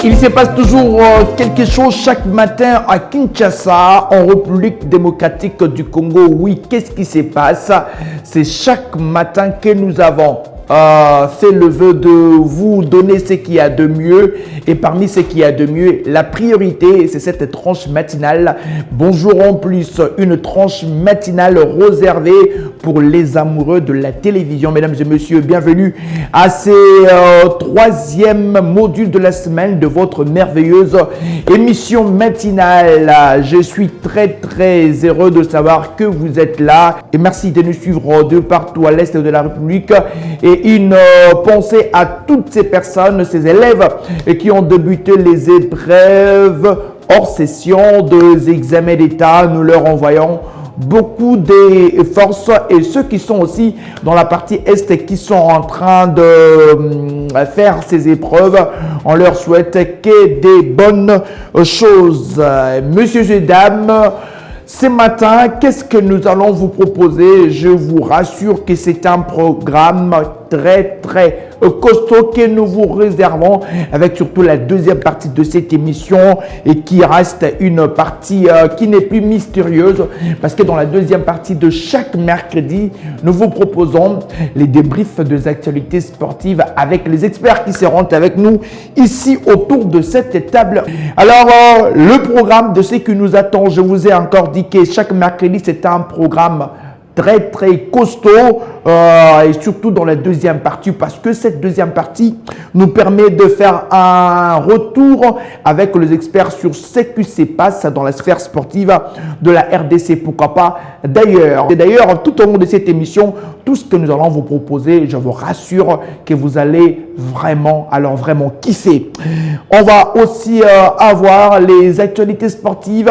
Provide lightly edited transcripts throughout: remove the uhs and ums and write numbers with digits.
Il se passe toujours quelque chose chaque matin à Kinshasa, en République démocratique du Congo. Oui, qu'est-ce qui se passe? C'est chaque matin que nous avons fait le vœu de vous donner ce qu'il y a de mieux. Et parmi ce qu'il y a de mieux, la priorité, c'est cette tranche matinale. Bonjour en plus, une tranche matinale réservée pour les amoureux de la télévision. Mesdames et messieurs, bienvenue à ce troisième module de la semaine de votre merveilleuse émission matinale. Je suis très heureux de savoir que vous êtes là. Et merci de nous suivre de partout à l'est de la République. Et une pensée à toutes ces personnes, ces élèves qui ont débuté les épreuves hors session des examens d'État. Nous leur envoyons beaucoup de force, et ceux qui sont aussi dans la partie est qui sont en train de faire ces épreuves, on leur souhaite que des bonnes choses. Messieurs et dames, ce matin, qu'est-ce que nous allons vous proposer? Je vous rassure que c'est un programme très costaud que nous vous réservons, avec surtout la deuxième partie de cette émission, et qui reste une partie qui n'est plus mystérieuse, parce que dans la deuxième partie de chaque mercredi, nous vous proposons les débriefs des actualités sportives avec les experts qui seront avec nous ici autour de cette table. Alors, le programme de ce qui nous attend, je vous ai encore dit que chaque mercredi, c'est un programme très costaud, et surtout dans la deuxième partie, parce que cette deuxième partie nous permet de faire un retour avec les experts sur ce qui se passe dans la sphère sportive de la RDC, pourquoi pas d'ailleurs. Et d'ailleurs, tout au long de cette émission, tout ce que nous allons vous proposer, je vous rassure que vous allez vraiment kiffer. On va aussi avoir les actualités sportives,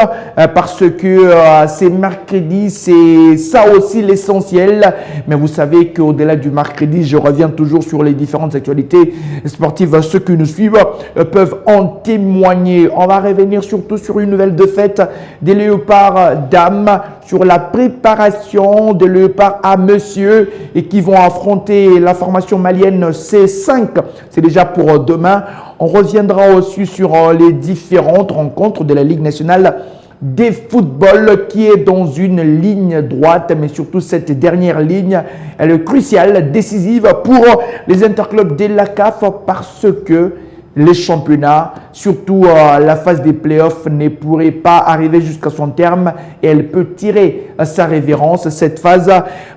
parce que c'est mercredi, c'est ça aussi l'essentiel. Mais vous savez qu'au-delà du mercredi, je reviens toujours sur les différentes actualités sportives. Ceux qui nous suivent peuvent en témoigner. On va revenir surtout sur une nouvelle défaite des Léopards dames, sur la préparation des Léopards à monsieur, et qui vont affronter la formation malienne C5. C'est déjà pour demain. On reviendra aussi sur les différentes rencontres de la Ligue nationale des football, qui est dans une ligne droite, mais surtout cette dernière ligne, elle est cruciale, décisive pour les interclubs de la CAF, parce que les championnats, surtout la phase des playoffs, ne pourrait pas arriver jusqu'à son terme, et elle peut tirer sa révérence, cette phase,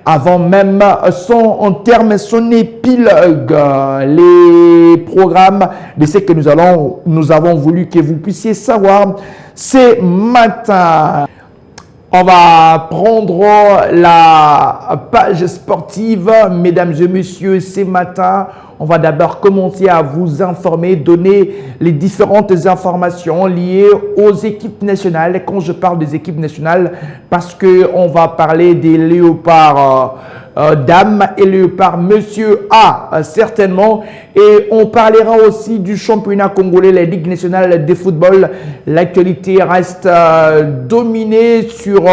avant même son terme, son épilogue. Les programmes de ce que nous avons voulu que vous puissiez savoir ce matin. On va prendre la page sportive, mesdames et messieurs, ce matin. On va d'abord commencer à vous informer, donner les différentes informations liées aux équipes nationales. Quand je parle des équipes nationales, parce qu'on va parler des Léopards dames et Léopards monsieur A, certainement. Et on parlera aussi du championnat congolais, la Ligue nationale de football. L'actualité reste dominée sur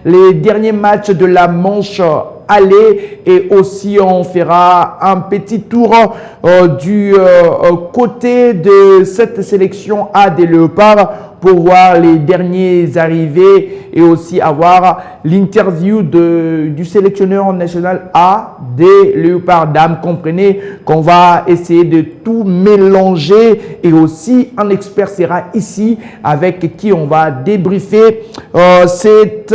les derniers matchs de la manche aller, et aussi on fera un petit tour du côté de cette sélection A des Léopards pour voir les derniers arrivés, et aussi avoir l'interview du sélectionneur national A des Léopards dames. Comprenez qu'on va essayer de tout mélanger, et aussi un expert sera ici avec qui on va débriefer cette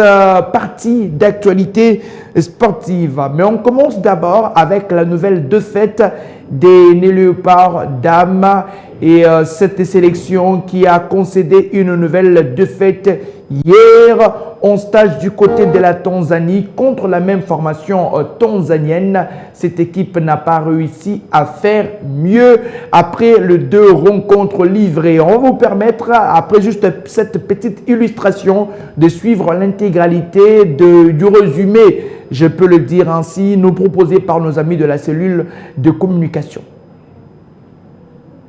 partie d'actualité sportive. Mais on commence d'abord avec la nouvelle défaite des Léopards dames, et cette sélection qui a concédé une nouvelle défaite hier en stage du côté de la Tanzanie contre la même formation tanzanienne. Cette équipe n'a pas réussi à faire mieux après les deux rencontres livrées. On va vous permettre, après juste cette petite illustration, de suivre l'intégralité du résumé, je peux le dire ainsi, nous proposé par nos amis de la cellule de communication.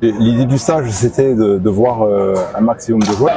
L'idée du stage, c'était de voir un maximum de joueurs.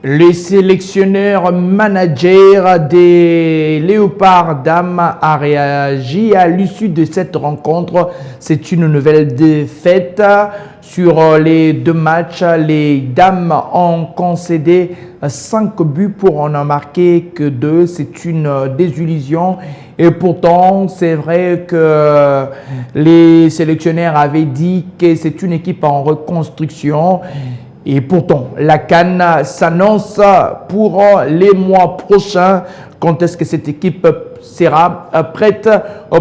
Le sélectionneur manager des Léopards Dames a réagi à l'issue de cette rencontre. C'est une nouvelle défaite. Sur les 2 matchs, les Dames ont concédé 5 buts pour en marquer que 2. C'est une désillusion. Et pourtant, c'est vrai que les sélectionneurs avaient dit que c'est une équipe en reconstruction. Et pourtant, la CAN s'annonce pour les mois prochains. Quand est-ce que cette équipe sera prête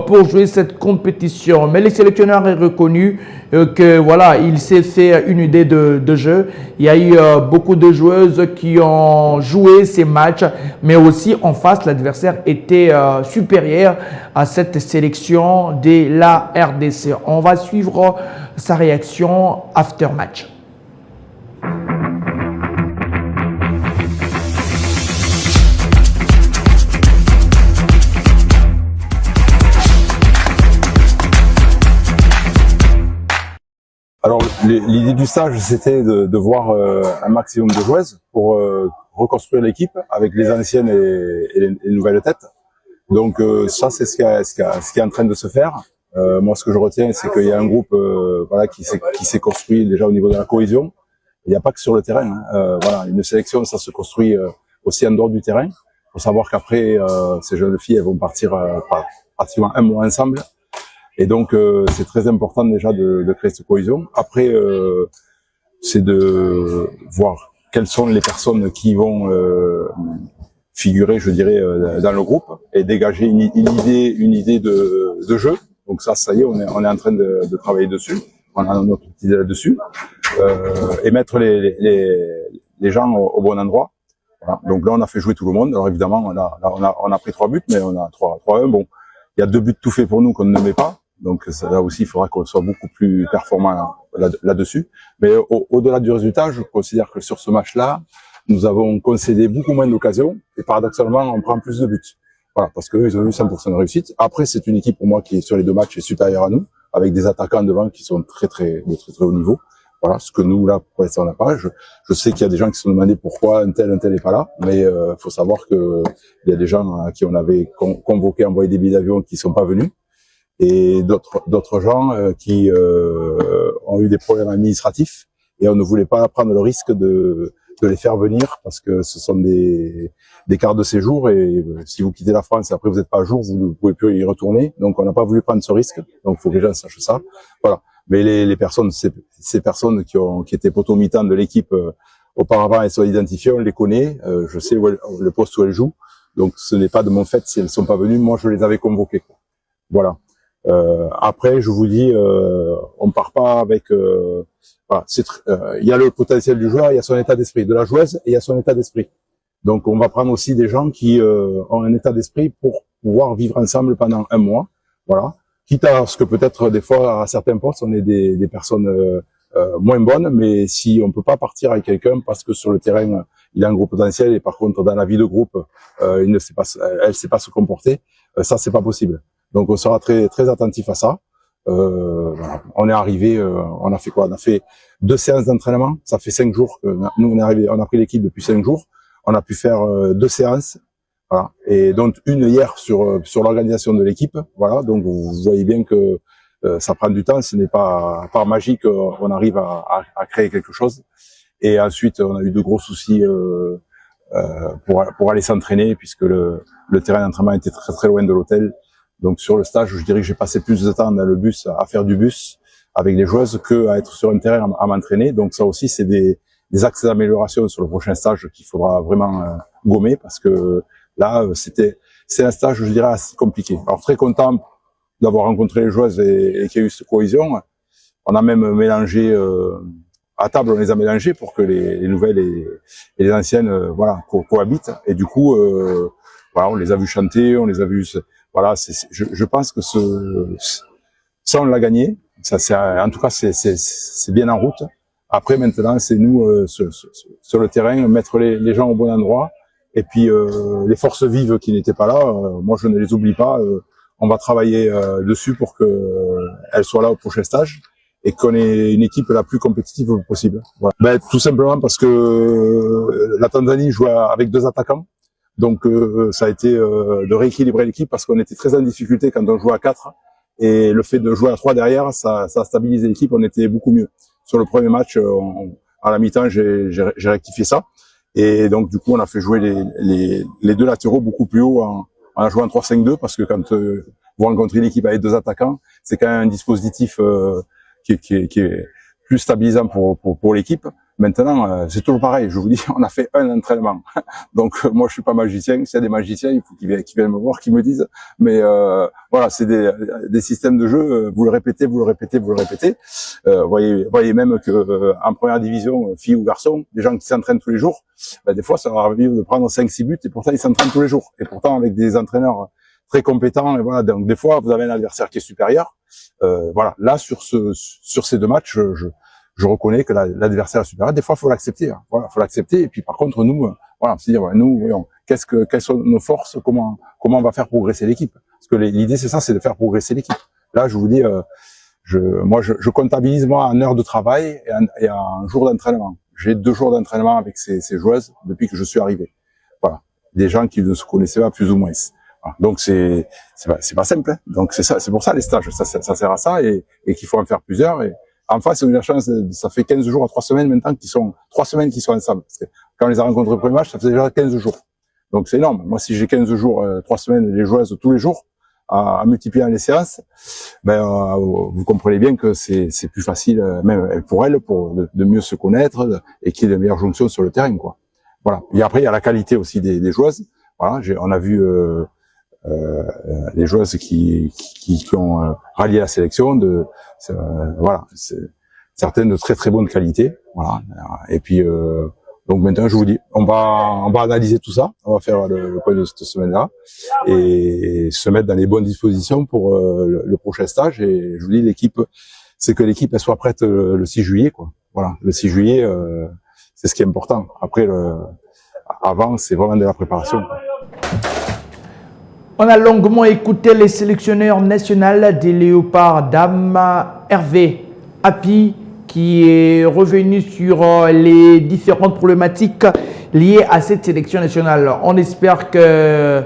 pour jouer cette compétition? Mais le sélectionneur est reconnu que voilà, il s'est fait une idée de jeu. Il y a eu beaucoup de joueuses qui ont joué ces matchs, mais aussi en face, l'adversaire était supérieur à cette sélection de la RDC. On va suivre sa réaction after match. Alors l'idée du stage, c'était de voir un maximum de joueuses pour reconstruire l'équipe avec les anciennes et les nouvelles têtes. Donc ça, c'est ce qui est en train de se faire. Moi, ce que je retiens, c'est qu'il y a un groupe voilà, qui s'est construit déjà au niveau de la cohésion. Il n'y a pas que sur le terrain. Hein. Voilà, une sélection, ça se construit aussi en dehors du terrain. Il faut savoir qu'après, ces jeunes filles, elles vont partir pratiquement un mois ensemble. Et donc, c'est très important déjà de créer cette cohésion. Après, c'est de voir quelles sont les personnes qui vont figurer, je dirais, dans le groupe et dégager une idée de jeu. Donc ça y est, on est en train de travailler dessus. On a notre petite idée là-dessus. Et mettre les gens au bon endroit. Voilà. Donc là, on a fait jouer tout le monde. Alors évidemment, on a pris 3 buts, mais on a 3-1. Bon, il y a 2 buts tout faits pour nous qu'on ne met pas. Donc là aussi, il faudra qu'on soit beaucoup plus performant là-dessus. Mais au-delà du résultat, je considère que sur ce match-là, nous avons concédé beaucoup moins d'occasions et paradoxalement, on prend plus de buts. Voilà, parce qu'eux, ils ont eu 100% de réussite. Après, c'est une équipe pour moi qui est sur les 2 matchs est supérieure à nous, avec des attaquants devant qui sont de très haut niveau. Voilà, ce que nous là, pour l'instant, on n'a pas. Je sais qu'il y a des gens qui se sont demandé pourquoi un tel n'est pas là, mais faut savoir que il y a des gens à qui on avait convoqué, envoyé des billets d'avion qui sont pas venus. Et d'autres gens qui ont eu des problèmes administratifs et on ne voulait pas prendre le risque de les faire venir parce que ce sont des cartes de séjour et si vous quittez la France et après vous n'êtes pas à jour, vous ne pouvez plus y retourner. Donc on n'a pas voulu prendre ce risque. Donc il faut que les gens sachent ça. Voilà. Mais les personnes, ces personnes qui étaient potomitans de l'équipe auparavant, elles sont identifiées, on les connaît. Je sais le poste où elles jouent. Donc ce n'est pas de mon fait si elles ne sont pas venues. Moi je les avais convoquées. Voilà. Après, je vous dis, on part pas avec. Voilà, il y a le potentiel du joueur, il y a son état d'esprit, de la joueuse, et il y a son état d'esprit. Donc, on va prendre aussi des gens qui ont un état d'esprit pour pouvoir vivre ensemble pendant un mois. Voilà. Quitte à ce que peut-être des fois à certains postes, on est des personnes moins bonnes, mais si on peut pas partir avec quelqu'un parce que sur le terrain il a un gros potentiel et par contre dans la vie de groupe, il ne sait pas, elle sait pas se comporter. Ça, c'est pas possible. Donc on sera très très attentif à ça. Voilà. On est arrivé, on a fait quoi? On a fait 2 séances d'entraînement. Ça fait 5 jours que nous on est arrivé, on a pris l'équipe depuis 5 jours. On a pu faire 2 séances. Voilà. Et donc une hier sur l'organisation de l'équipe. Voilà. Donc vous voyez bien que ça prend du temps. Ce n'est pas par magie qu'on arrive à créer quelque chose. Et ensuite on a eu de gros soucis pour aller s'entraîner puisque le terrain d'entraînement était très très loin de l'hôtel. Donc sur le stage, je dirais que j'ai passé plus de temps dans le bus à faire du bus avec les joueuses que à être sur un terrain à m'entraîner. Donc ça aussi, c'est des axes d'amélioration sur le prochain stage qu'il faudra vraiment gommer parce que là, c'est un stage, je dirais, assez compliqué. Alors très content d'avoir rencontré les joueuses et qu'il y ait eu cette cohésion. On a même mélangé à table, on les a mélangées pour que les nouvelles et les anciennes, voilà, cohabitent. Et du coup, voilà, on les a vues chanter, on les a vues. Voilà, je pense que ça on l'a gagné. Ça, en tout cas, c'est bien en route. Après, maintenant, c'est nous sur le terrain mettre les gens au bon endroit. Et puis les forces vives qui n'étaient pas là, moi je ne les oublie pas. On va travailler dessus pour que elles soient là au prochain stage et qu'on ait une équipe la plus compétitive possible. Voilà. Ben, tout simplement parce que la Tanzanie joue avec 2 attaquants. Donc ça a été de rééquilibrer l'équipe parce qu'on était très en difficulté quand on jouait à 4 et le fait de jouer à 3 derrière, ça a stabilisé l'équipe, on était beaucoup mieux. Sur le premier match, à la mi-temps, j'ai rectifié ça et donc du coup on a fait jouer les 2 latéraux beaucoup plus haut en jouant 3-5-2 parce que quand vous rencontrez une équipe avec 2 attaquants, c'est quand même un dispositif qui est plus stabilisant pour l'équipe. Maintenant, c'est toujours pareil. Je vous dis, on a fait un entraînement. Donc, moi, je suis pas magicien. S'il y a des magiciens, il faut qu'ils viennent me voir, qu'ils me disent. Mais voilà, c'est des systèmes de jeu. Vous le répétez, vous le répétez, vous le répétez. Voyez même que en première division, filles ou garçons, des gens qui s'entraînent tous les jours, ben, des fois, ça va arriver de prendre 5-6 buts et pourtant ils s'entraînent tous les jours. Et pourtant, avec des entraîneurs très compétents. Et voilà, donc des fois, vous avez un adversaire qui est supérieur. Voilà, là, sur ces 2 matchs, je reconnais que l'adversaire est supérieur. Des fois, faut l'accepter. Hein. Voilà, faut l'accepter. Et puis, par contre, nous, voilà, se dire, ouais, nous, voyons, quelles sont nos forces, comment on va faire progresser l'équipe. Parce que l'idée, c'est ça, c'est de faire progresser l'équipe. Là, je vous dis, je comptabilise moi en heures de travail et en jours d'entraînement. J'ai 2 jours d'entraînement avec ces joueuses depuis que je suis arrivé. Voilà, des gens qui ne se connaissaient pas plus ou moins. Voilà. Donc c'est pas simple. Hein. Donc c'est ça, c'est pour ça les stages, ça sert à ça et qu'il faut en faire plusieurs. Et en face, on a eu la chance, ça fait 15 jours à 3 semaines maintenant 3 semaines qui sont ensemble. Parce que quand on les a rencontrés au premier match, ça faisait déjà 15 jours. Donc c'est énorme. Moi, si j'ai 15 jours, 3 semaines, les joueuses tous les jours, à multiplier les séances, ben vous comprenez bien que c'est plus facile, même pour elles, de mieux se connaître et qu'il y ait de meilleures jonctions sur le terrain, quoi. Voilà. Et après, il y a la qualité aussi des joueuses. Voilà, on a vu les joueuses qui ont rallié la sélection voilà, certaines de très très bonne qualité, voilà. Et puis donc maintenant je vous dis, on va analyser tout ça, on va faire le point de cette semaine-là et se mettre dans les bonnes dispositions pour le prochain stage. Et je vous dis, c'est que l'équipe elle soit prête le 6 juillet, quoi. Voilà, le 6 juillet, c'est ce qui est important. Après, avant, c'est vraiment de la préparation, quoi. On a longuement écouté les sélectionneurs nationaux des Léopards dames, Hervé Happy, qui est revenu sur les différentes problématiques liées à cette sélection nationale. On espère que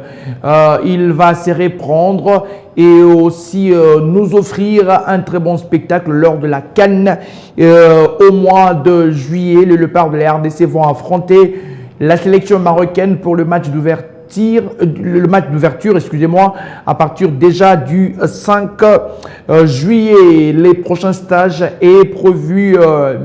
il va se reprendre et aussi nous offrir un très bon spectacle lors de la CAN. Au mois de juillet, les Léopards de la RDC vont affronter la sélection marocaine pour le match d'ouverture, excusez-moi, à partir déjà du 5 juillet. Les prochains stages est prévu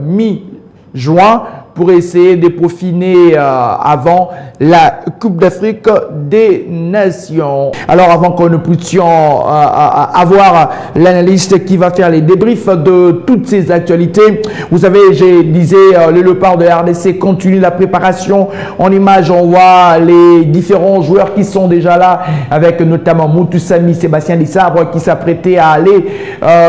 mi-juin pour essayer de peaufiner avant la Coupe d'Afrique des Nations. Alors, avant que nous puissions avoir l'analyste qui va faire les débriefs de toutes ces actualités, vous savez, j'ai disais, le Léopard de la RDC continue la préparation. En image, on voit les différents joueurs qui sont déjà là, avec notamment Moutoussamy, Sébastien Lissabre qui s'apprêtait à aller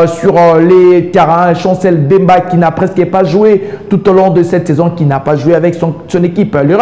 sur les terrains. Chancel Bemba qui n'a presque pas joué tout au long de cette saison, qu'il n'a pas joué avec son équipe. Le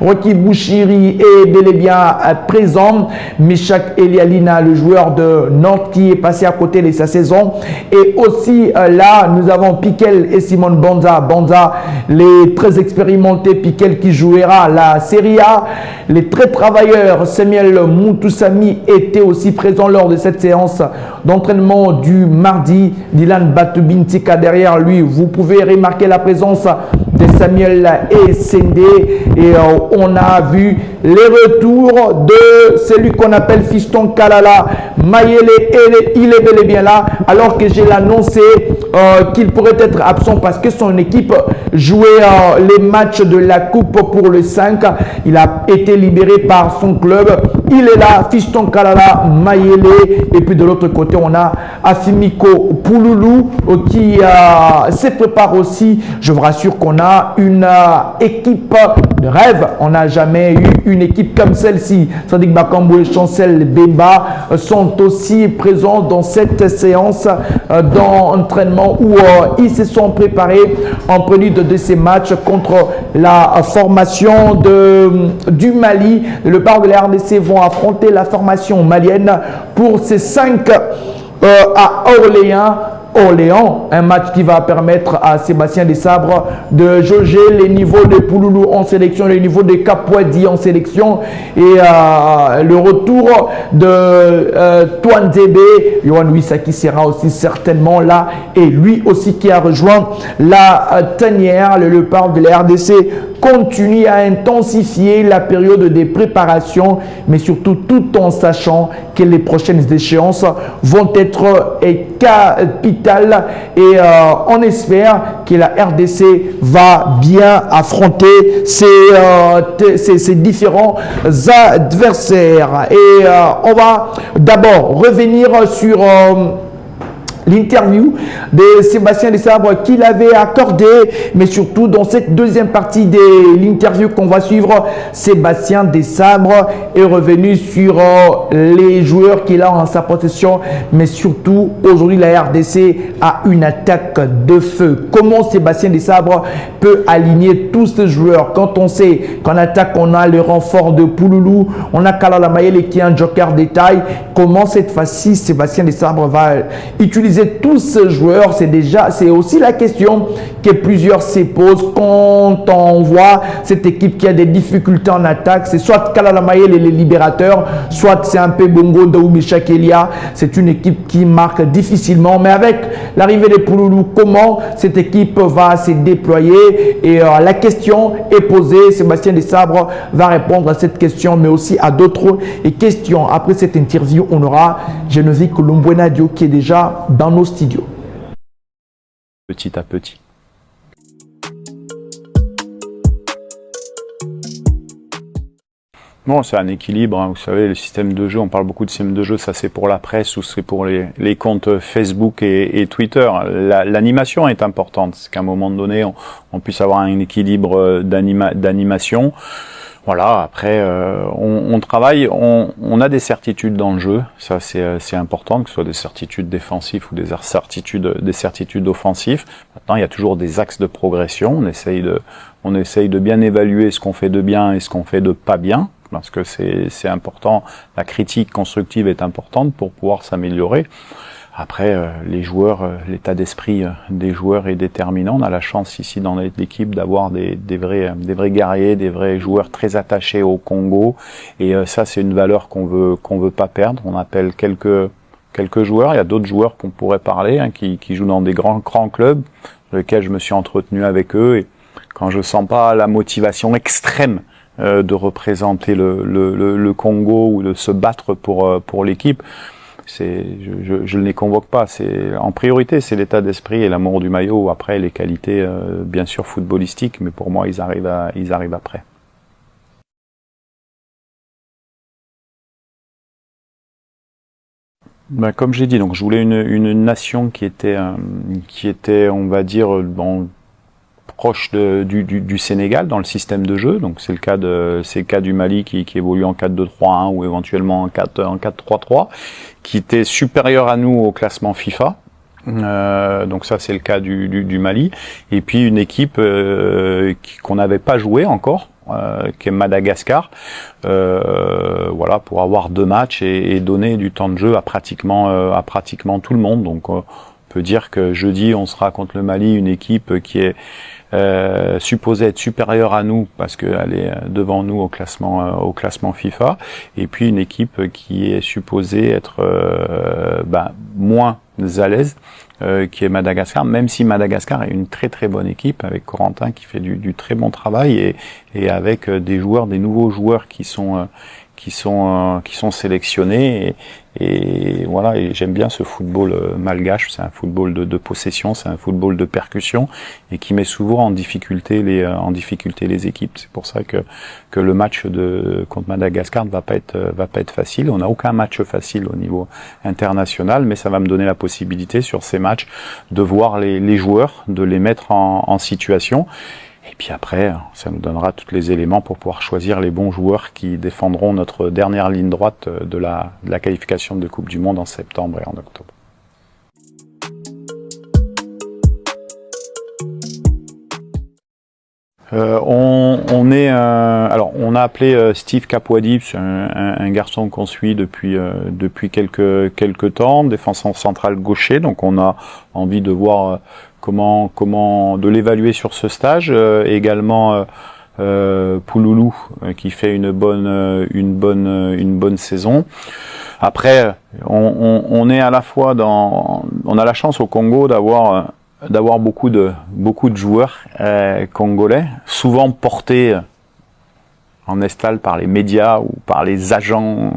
Rocky Bouchiri est bel et bien présent. Meshak Elialina, le joueur de Nantes qui est passé à côté de sa saison. Et aussi là, nous avons Piquel et Simon Banza. Banza, les très expérimentés Piquel qui jouera la Serie A. Les très travailleurs Samuel Moutoussami étaient aussi présents lors de cette séance d'entraînement du mardi. Dylan Batubintika derrière lui. Vous pouvez remarquer la présence de Samuel et Sende. Et on a vu les retours de celui qu'on appelle Fiston Kalala. Mayele, il est bel et bien là, alors que j'ai annoncé qu'il pourrait être absent parce que son équipe jouait les matchs de la Coupe pour le 5. Il a été libéré par son club. Il est là, Fiston Kalala, Mayele. Et puis de l'autre côté, on a Afimiko Pouloulou qui se prépare aussi. Je vous rassure qu'on a une équipe de rêve. On n'a jamais eu une équipe comme celle-ci. Sadik Bakambo et Chancel Bemba sont aussi présents dans cette séance d'entraînement où ils se sont préparés en prélude de ces matchs contre la formation du Mali. Le parc de la RDC vont affronter la formation malienne pour ces 5 à Orléans, un match qui va permettre à Sébastien Desabre de jauger les niveaux de Pouloulou en sélection, les niveaux de Kapouadi en sélection et le retour de Touanzebe, Yohan Wissa qui sera aussi certainement là et lui aussi qui a rejoint la tanière. Le Léopard de la RDC continue à intensifier la période de préparation, mais surtout tout en sachant que les prochaines échéances vont être capitales et on espère que la RDC va bien affronter ces différents adversaires. Et on va d'abord revenir sur l'interview de Sébastien Desabre qu'il avait accordé, mais surtout dans cette deuxième partie de l'interview qu'on va suivre, Sébastien Desabre est revenu sur les joueurs qu'il a en sa possession, mais surtout aujourd'hui la RDC a une attaque de feu. Comment Sébastien Desabre peut aligner tous ces joueurs quand on sait qu'en attaque on a le renfort de Pouloulou, on a Kalala Mayele qui est un joker de taille. Comment cette fois-ci Sébastien Desabre va utiliser tous ces joueurs? C'est aussi la question que plusieurs se posent quand on voit cette équipe qui a des difficultés en attaque. C'est soit Kalala Mayele et les libérateurs, soit c'est un peu Bongo Daoumi Chakelia. C'est une équipe qui marque difficilement, mais avec l'arrivée de Pouloulou, comment cette équipe va se déployer? Et la question est posée. Sébastien Desabre va répondre à cette question, mais aussi à d'autres questions. Après cette interview, on aura Geneviève Colombo-Nadio qui est déjà dans nos studios. Petit à petit. Bon, c'est un équilibre, hein. Vous savez, le système de jeu, on parle beaucoup de système de jeu, ça c'est pour la presse ou c'est pour les comptes Facebook et Twitter. L'animation est importante, c'est qu'à un moment donné, on puisse avoir un équilibre d'animation. Voilà, après, on travaille, on a des certitudes dans le jeu, ça c'est important, que ce soit des certitudes défensives ou des certitudes offensives. Maintenant, il y a toujours des axes de progression, on essaye de bien évaluer ce qu'on fait de bien et ce qu'on fait de pas bien, parce que c'est important, la critique constructive est importante pour pouvoir s'améliorer. Après, les joueurs, l'état d'esprit des joueurs est déterminant. On a la chance ici dans l'équipe d'avoir des vrais guerriers, des vrais joueurs très attachés au Congo. Et ça, c'est une valeur qu'on veut pas perdre. On appelle quelques joueurs. Il y a d'autres joueurs qu'on pourrait parler, hein, qui jouent dans des grands clubs, sur lesquels je me suis entretenu avec eux. Et quand je sens pas la motivation extrême de représenter le Congo ou de se battre pour l'équipe, je ne les convoque pas. En priorité, c'est l'état d'esprit et l'amour du maillot. Après, les qualités, bien sûr, footballistiques, mais pour moi, ils arrivent après. Ben, comme j'ai dit, donc je voulais une nation qui était, on va dire, proche du Sénégal dans le système de jeu. Donc c'est le cas du Mali qui évolue en 4-2-3-1 ou éventuellement en 4-3-3, qui était supérieur à nous au classement FIFA. Donc ça c'est le cas du Mali. Et puis une équipe qu'on n'avait pas joué encore, qui est Madagascar, voilà, pour avoir 2 matchs et donner du temps de jeu à pratiquement tout le monde. Donc on peut dire que jeudi on sera contre le Mali, une équipe qui est supposée être supérieure à nous parce qu'elle est devant nous au classement FIFA, et puis une équipe qui est supposée être moins à l'aise, qui est Madagascar, même si Madagascar est une très très bonne équipe avec Corentin qui fait du très bon travail et avec des nouveaux joueurs qui sont sélectionnés et voilà, et j'aime bien ce football malgache. C'est un football de possession, c'est un football de percussion et qui met souvent en difficulté les équipes. C'est pour ça que le match contre Madagascar ne va pas être facile. On n'a aucun match facile au niveau international, mais ça va me donner la possibilité sur ces matchs de voir les joueurs, de les mettre en situation. Et puis après, ça nous donnera tous les éléments pour pouvoir choisir les bons joueurs qui défendront notre dernière ligne droite de la qualification de Coupe du Monde en septembre et en octobre. On a appelé Steve Kapwadi, c'est un garçon qu'on suit depuis quelques temps, défenseur central gaucher. Donc on a envie de voir comment de l'évaluer sur ce stage. Également Pouloulou qui fait une bonne saison. Après, on est à la fois on a la chance au Congo d'avoir beaucoup de joueurs congolais, souvent portés en estal par les médias ou par les agents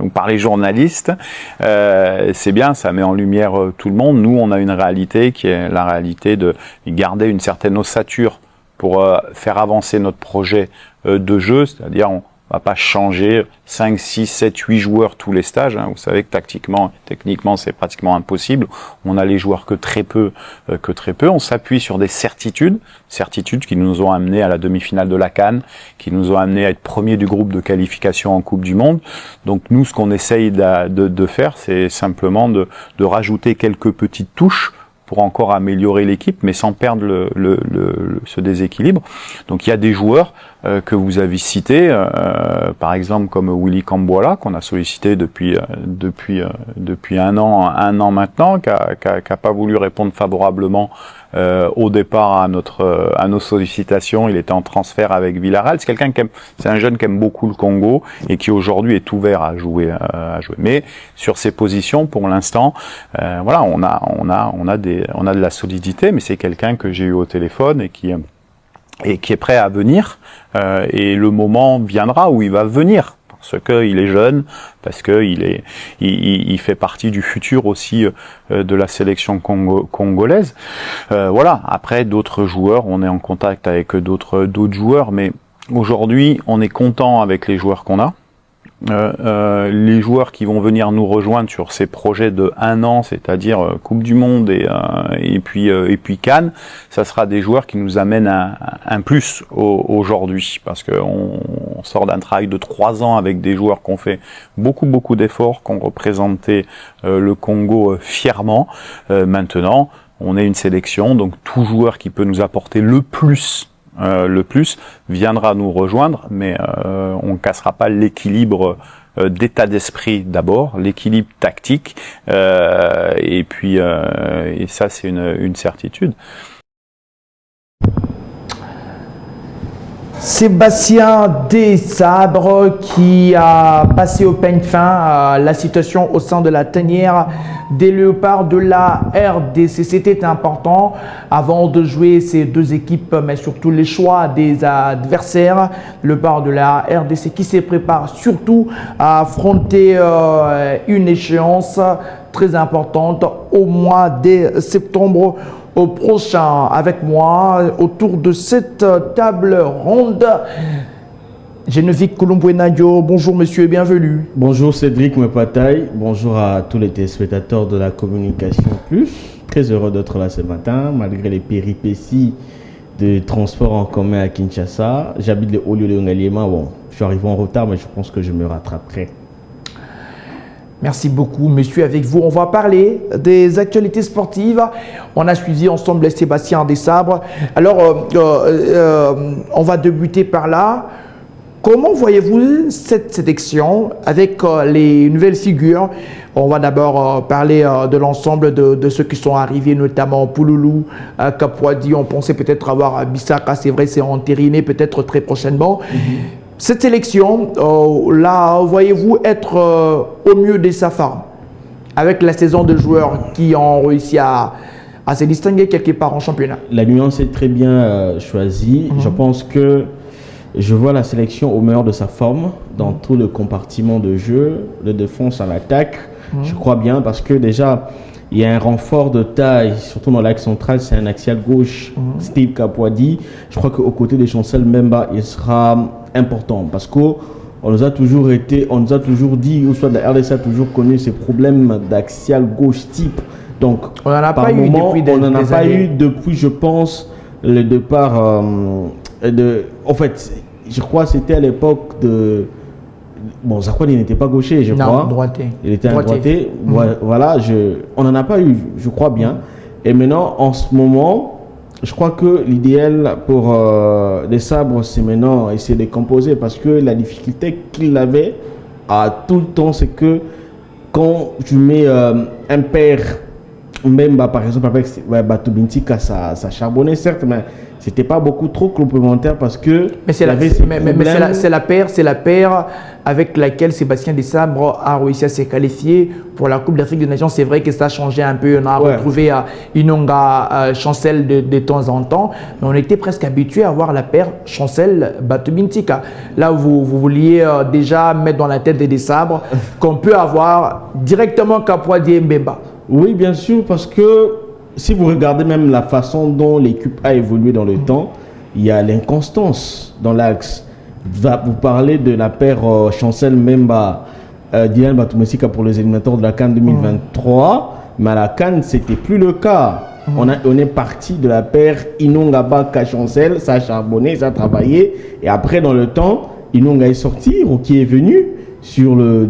ou par les journalistes. C'est bien, ça met en lumière tout le monde. Nous, on a une réalité qui est la réalité de garder une certaine ossature pour faire avancer notre projet de jeu, c'est-à-dire on va pas changer 5, 6, 7, 8 joueurs tous les stages. Vous savez que techniquement, c'est pratiquement impossible. On a les joueurs que très peu. On s'appuie sur des certitudes qui nous ont amenés à la demi-finale de la CAN, qui nous ont amenés à être premiers du groupe de qualification en Coupe du Monde. Donc nous, ce qu'on essaye de faire, c'est simplement de rajouter quelques petites touches pour encore améliorer l'équipe, mais sans perdre ce déséquilibre. Donc il y a des joueurs que vous avez cités, par exemple comme Willy Kamboala, qu'on a sollicité depuis un an maintenant, qui a pas voulu répondre favorablement au départ à nos sollicitations. Il était en transfert avec Villarreal. C'est un jeune qui aime beaucoup le Congo et qui aujourd'hui est ouvert à jouer. Mais sur ces positions, pour l'instant, voilà, on a de la solidité, mais c'est quelqu'un que j'ai eu au téléphone et qui est prêt à venir, et le moment viendra où il va venir, parce qu'il est jeune, parce qu'il fait partie du futur aussi de la sélection congolaise. Voilà. Après, d'autres joueurs, on est en contact avec d'autres joueurs, mais aujourd'hui, on est content avec les joueurs qu'on a. Les joueurs qui vont venir nous rejoindre sur ces projets de 1 an, c'est-à-dire Coupe du Monde et puis CAN, ça sera des joueurs qui nous amènent un plus aujourd'hui, parce que on sort d'un travail de 3 ans avec des joueurs qui ont fait beaucoup d'efforts, qui ont représenté le Congo fièrement. Maintenant, on est une sélection, donc tout joueur qui peut nous apporter le plus viendra nous rejoindre, mais on cassera pas l'équilibre d'état d'esprit d'abord, l'équilibre tactique, et ça c'est une certitude. Sébastien Desabre qui a passé au peigne fin la situation au sein de la tanière des Léopards de la RDC. C'était important avant de jouer ces deux équipes, mais surtout les choix des adversaires. Le Léopard de la RDC qui se prépare surtout à affronter une échéance très importante au mois de septembre prochain. Avec moi autour de cette table ronde, Geneviève Colombo-Nadio. Bonjour monsieur et bienvenue. Bonjour Cédric Mepataï, bonjour à tous les téléspectateurs de la Communication Plus. Très heureux d'être là ce matin malgré les péripéties de transport en commun à Kinshasa. J'habite le Haut-Lieu de Ngaliema. Bon, je suis arrivé en retard mais je pense que je me rattraperai. Merci beaucoup, monsieur. Avec vous, on va parler des actualités sportives. On a suivi ensemble Sébastien Desabres. Alors, on va débuter par là. Comment voyez-vous cette sélection avec les nouvelles figures? On va d'abord parler de l'ensemble de ceux qui sont arrivés, notamment Pouloulou, Kapouadi. On pensait peut-être avoir Bissaka, c'est vrai, c'est entériné peut-être très prochainement. Cette sélection, là, voyez-vous être au mieux de sa forme, avec la saison de joueurs qui ont réussi à se distinguer quelque part en championnat? La nuance est très bien choisie. Je pense que je vois la sélection au meilleur de sa forme dans tout le compartiment de jeu, de défense à l'attaque. Je crois bien parce que déjà, il y a un renfort de taille, surtout dans l'axe central, c'est un axial gauche, Steve Kapouadi. Je crois qu'aux côtés de Chancel Mbemba, il sera important parce qu'on nous a toujours dit, ou soit la RDC a toujours connu ces problèmes d'axial gauche type. Donc, on n'en a pas eu depuis, je pense, le départ en fait, je crois que c'était à l'époque de... Bon, Zakwani n'était pas gaucher, je crois. Non, droitier. Il était un droitier. Voilà, on n'en a pas eu, je crois bien. Et maintenant, en ce moment, je crois que l'idéal pour les sabres, c'est maintenant essayer de composer parce que la difficulté qu'il avait à tout le temps, c'est que quand tu mets un père, même par exemple avec Batou Bintika, ça charbonnait certes, mais c'était pas beaucoup trop complémentaire parce que mais c'est la paire avec laquelle Sébastien Desabres a réussi à se qualifier pour la Coupe d'Afrique des Nations. C'est vrai que ça a changé un peu. On a retrouvé Inonga Chancel de temps en temps, mais on était presque habitué à voir la paire Chancel Batou Bintika. Là, vous vouliez déjà mettre dans la tête des Desabres qu'on peut avoir directement Kapouadi et Mbemba. Oui, bien sûr, parce que si vous regardez même la façon dont l'équipe a évolué dans le temps, il y a l'inconstance dans l'axe. Vous parlez de la paire Chancel Mbemba, Dylan Batumesika pour les éliminatoires de la CAN 2023, mais à la CAN, c'était plus le cas. On est parti de la paire Inonga Baka Chancel, ça a charbonné, ça a travaillé, et après dans le temps, Inonga est sorti, Rocky est venu. Sur le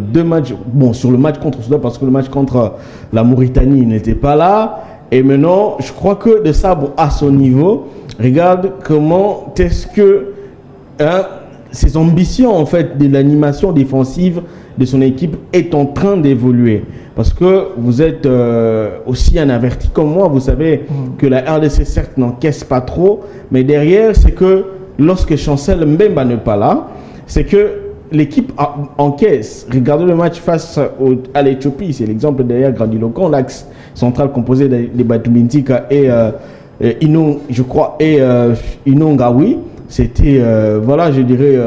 sur le match contre Soudan, parce que le match contre la Mauritanie n'était pas là. Et maintenant, je crois que de Sabre à son niveau, regarde comment est-ce que ses ambitions en fait de l'animation défensive de son équipe est en train d'évoluer. Parce que vous êtes aussi un averti comme moi, vous savez que la RDC certes n'encaisse pas trop, mais derrière c'est que lorsque Chancel Mbemba n'est pas là, c'est que l'équipe encaisse. Regardez le match face à l'Éthiopie, c'est l'exemple derrière grandiloquent, l'axe central composé de Batou Bintika et Inongawi. C'était, voilà, je dirais,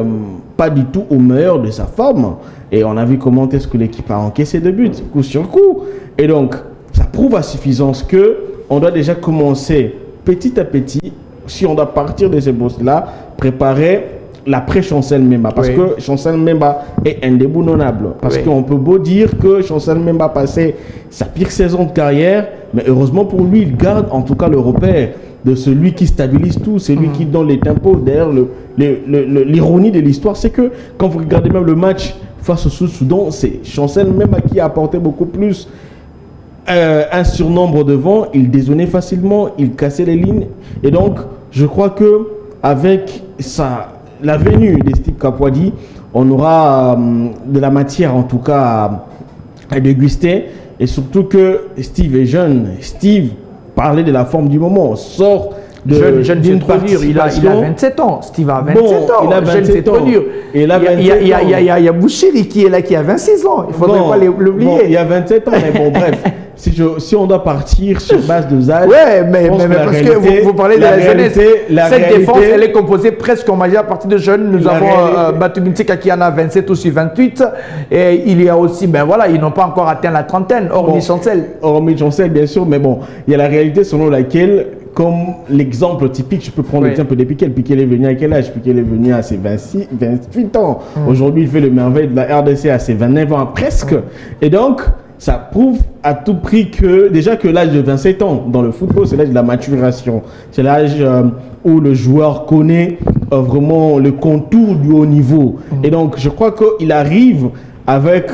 pas du tout au meilleur de sa forme. Et on a vu comment est-ce que l'équipe a encaissé de buts, coup sur coup. Et donc, ça prouve à suffisance que on doit déjà commencer petit à petit, si on doit partir de ces postes-là, préparer l'après-Chancel Mbemba, parce que Chancel Mbemba est indéboulonnable. Parce qu'on peut beau dire que Chancel Mbemba a passé sa pire saison de carrière, mais heureusement pour lui, il garde en tout cas le repère de celui qui stabilise tout, celui qui donne les tempos. D'ailleurs, l'ironie de l'histoire, c'est que quand vous regardez même le match face au Soudan, c'est Chancel Mbemba qui a apporté beaucoup plus un surnombre devant, il dézonnait facilement, il cassait les lignes. Et donc, je crois que avec la venue de Steve Kapouadi, on aura de la matière en tout cas à déguster. Et surtout que Steve est jeune. Steve parlait de la forme du moment. Sort de jeune c'est trop dur. Il a 27 ans. Steve a 27 ans. Il a 27 c'est trop dur. Et il y a Bouchiri qui est là, qui a 26 ans. Il ne faudrait pas l'oublier. Bon, il y a 27 ans, mais bon, bref. Si on doit partir sur base de âge, mais parce que vous parlez de la jeunesse. Cette défense, elle est composée presque en majeure partie de jeunes. Nous avons Batou Bintika qui en a 27 ou sur 28. Et il y a aussi, ils n'ont pas encore atteint la trentaine, hormis Chancel. Hormis Chancel, bien sûr, mais bon, il y a la réalité selon laquelle, comme l'exemple typique, je peux prendre l'exemple de Piquet. Piquet est venu à quel âge? Piquet est venu à ses 28 ans. Aujourd'hui, il fait le merveille de la RDC à ses 29 ans presque. Et donc, ça prouve à tout prix que, déjà que l'âge de 27 ans dans le football, c'est l'âge de la maturation. C'est l'âge où le joueur connaît vraiment le contour du haut niveau. Et donc, je crois qu'il arrive avec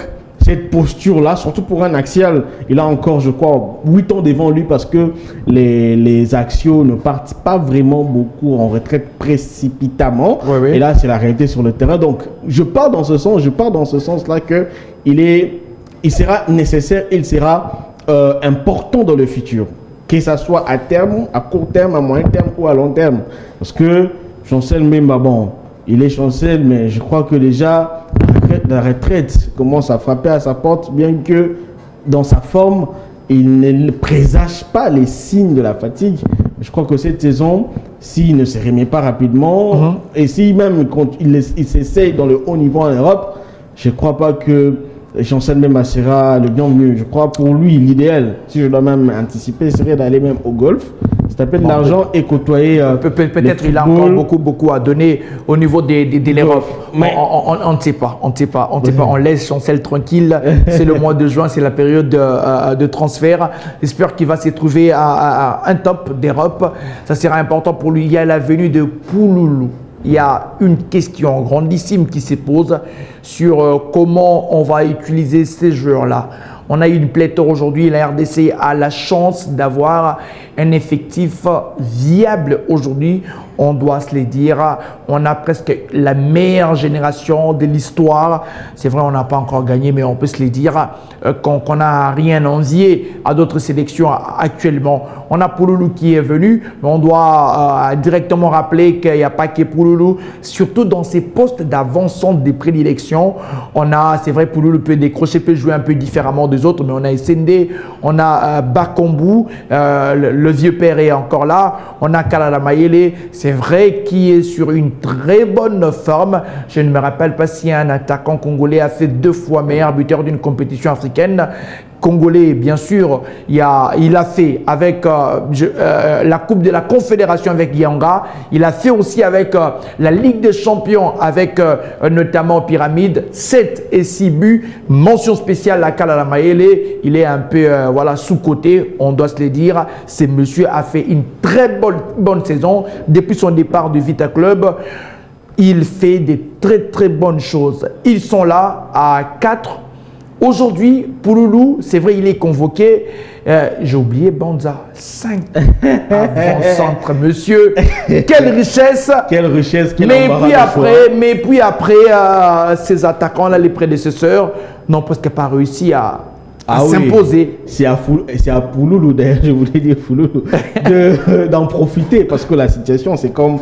cette posture-là, surtout pour un axial. Il a encore, je crois, 8 ans devant lui parce que les axiaux ne partent pas vraiment beaucoup en retraite précipitamment. Oui, oui. Et là, c'est la réalité sur le terrain. Donc, je pars dans ce sens-là que il sera nécessaire, il sera important dans le futur. Que ça soit à terme, à court terme, à moyen terme ou à long terme. Parce que Chancel Mbemba, bon, il est Chancel, mais je crois que déjà la retraite commence à frapper à sa porte, bien que dans sa forme, il ne présage pas les signes de la fatigue. Je crois que cette saison, s'il ne se remet pas rapidement, et si même il s'essaye dans le haut niveau en Europe, je ne crois pas que Chancel Mbemba sera le bienvenu. Je crois pour lui, l'idéal, si je dois même anticiper, serait d'aller même au golf, se taper de l'argent et côtoyer. Peut-être il a encore beaucoup à donner au niveau de l'Europe. On ne sait pas. On laisse Chancel tranquille. C'est le mois de juin, c'est la période de transfert. J'espère qu'il va se trouver à un top d'Europe. Ça sera important pour lui. Il y a la venue de Pouloulou. Il y a une question grandissime qui se pose sur comment on va utiliser ces joueurs-là. On a eu une pléthore aujourd'hui. La RDC a la chance d'avoir un effectif viable aujourd'hui. On doit se le dire. On a presque la meilleure génération de l'histoire. C'est vrai, on n'a pas encore gagné, mais on peut se le dire qu'on n'a rien envié à d'autres sélections actuellement. On a Pouloulou qui est venu, mais on doit directement rappeler qu'il n'y a pas que Pouloulou, surtout dans ces postes d'avant-centre des prédilections. On a, c'est vrai, Pouloulou peut décrocher, peut jouer un peu différemment des autres, mais on a Essendé, on a Bakambu, le vieux père est encore là, on a Kalala Mayele, c'est vrai qu'il est sur une très bonne forme. Je ne me rappelle pas si un attaquant congolais a fait 2 fois meilleur buteur d'une compétition africaine. Congolais, bien sûr, il a fait avec la Coupe de la Confédération avec Yanga. Il a fait aussi avec la Ligue des Champions avec notamment Pyramide, 7 et 6 buts. Mention spéciale à Kalala Mayele. Il est un peu sous-coté, on doit se le dire. Ce monsieur a fait une très bonne saison depuis son départ du Vita Club. Il fait des très bonnes choses. Ils sont là à 4. Aujourd'hui, Pouloulou, c'est vrai, il est convoqué. J'ai oublié Banza. 5 avant-centre, monsieur. Quelle richesse. Quelle richesse. Mais puis après, ces attaquants-là, les prédécesseurs, n'ont presque pas réussi à s'imposer. C'est à Pouloulou, d'ailleurs, je voulais dire Pouloulou, d'en profiter parce que la situation, c'est comme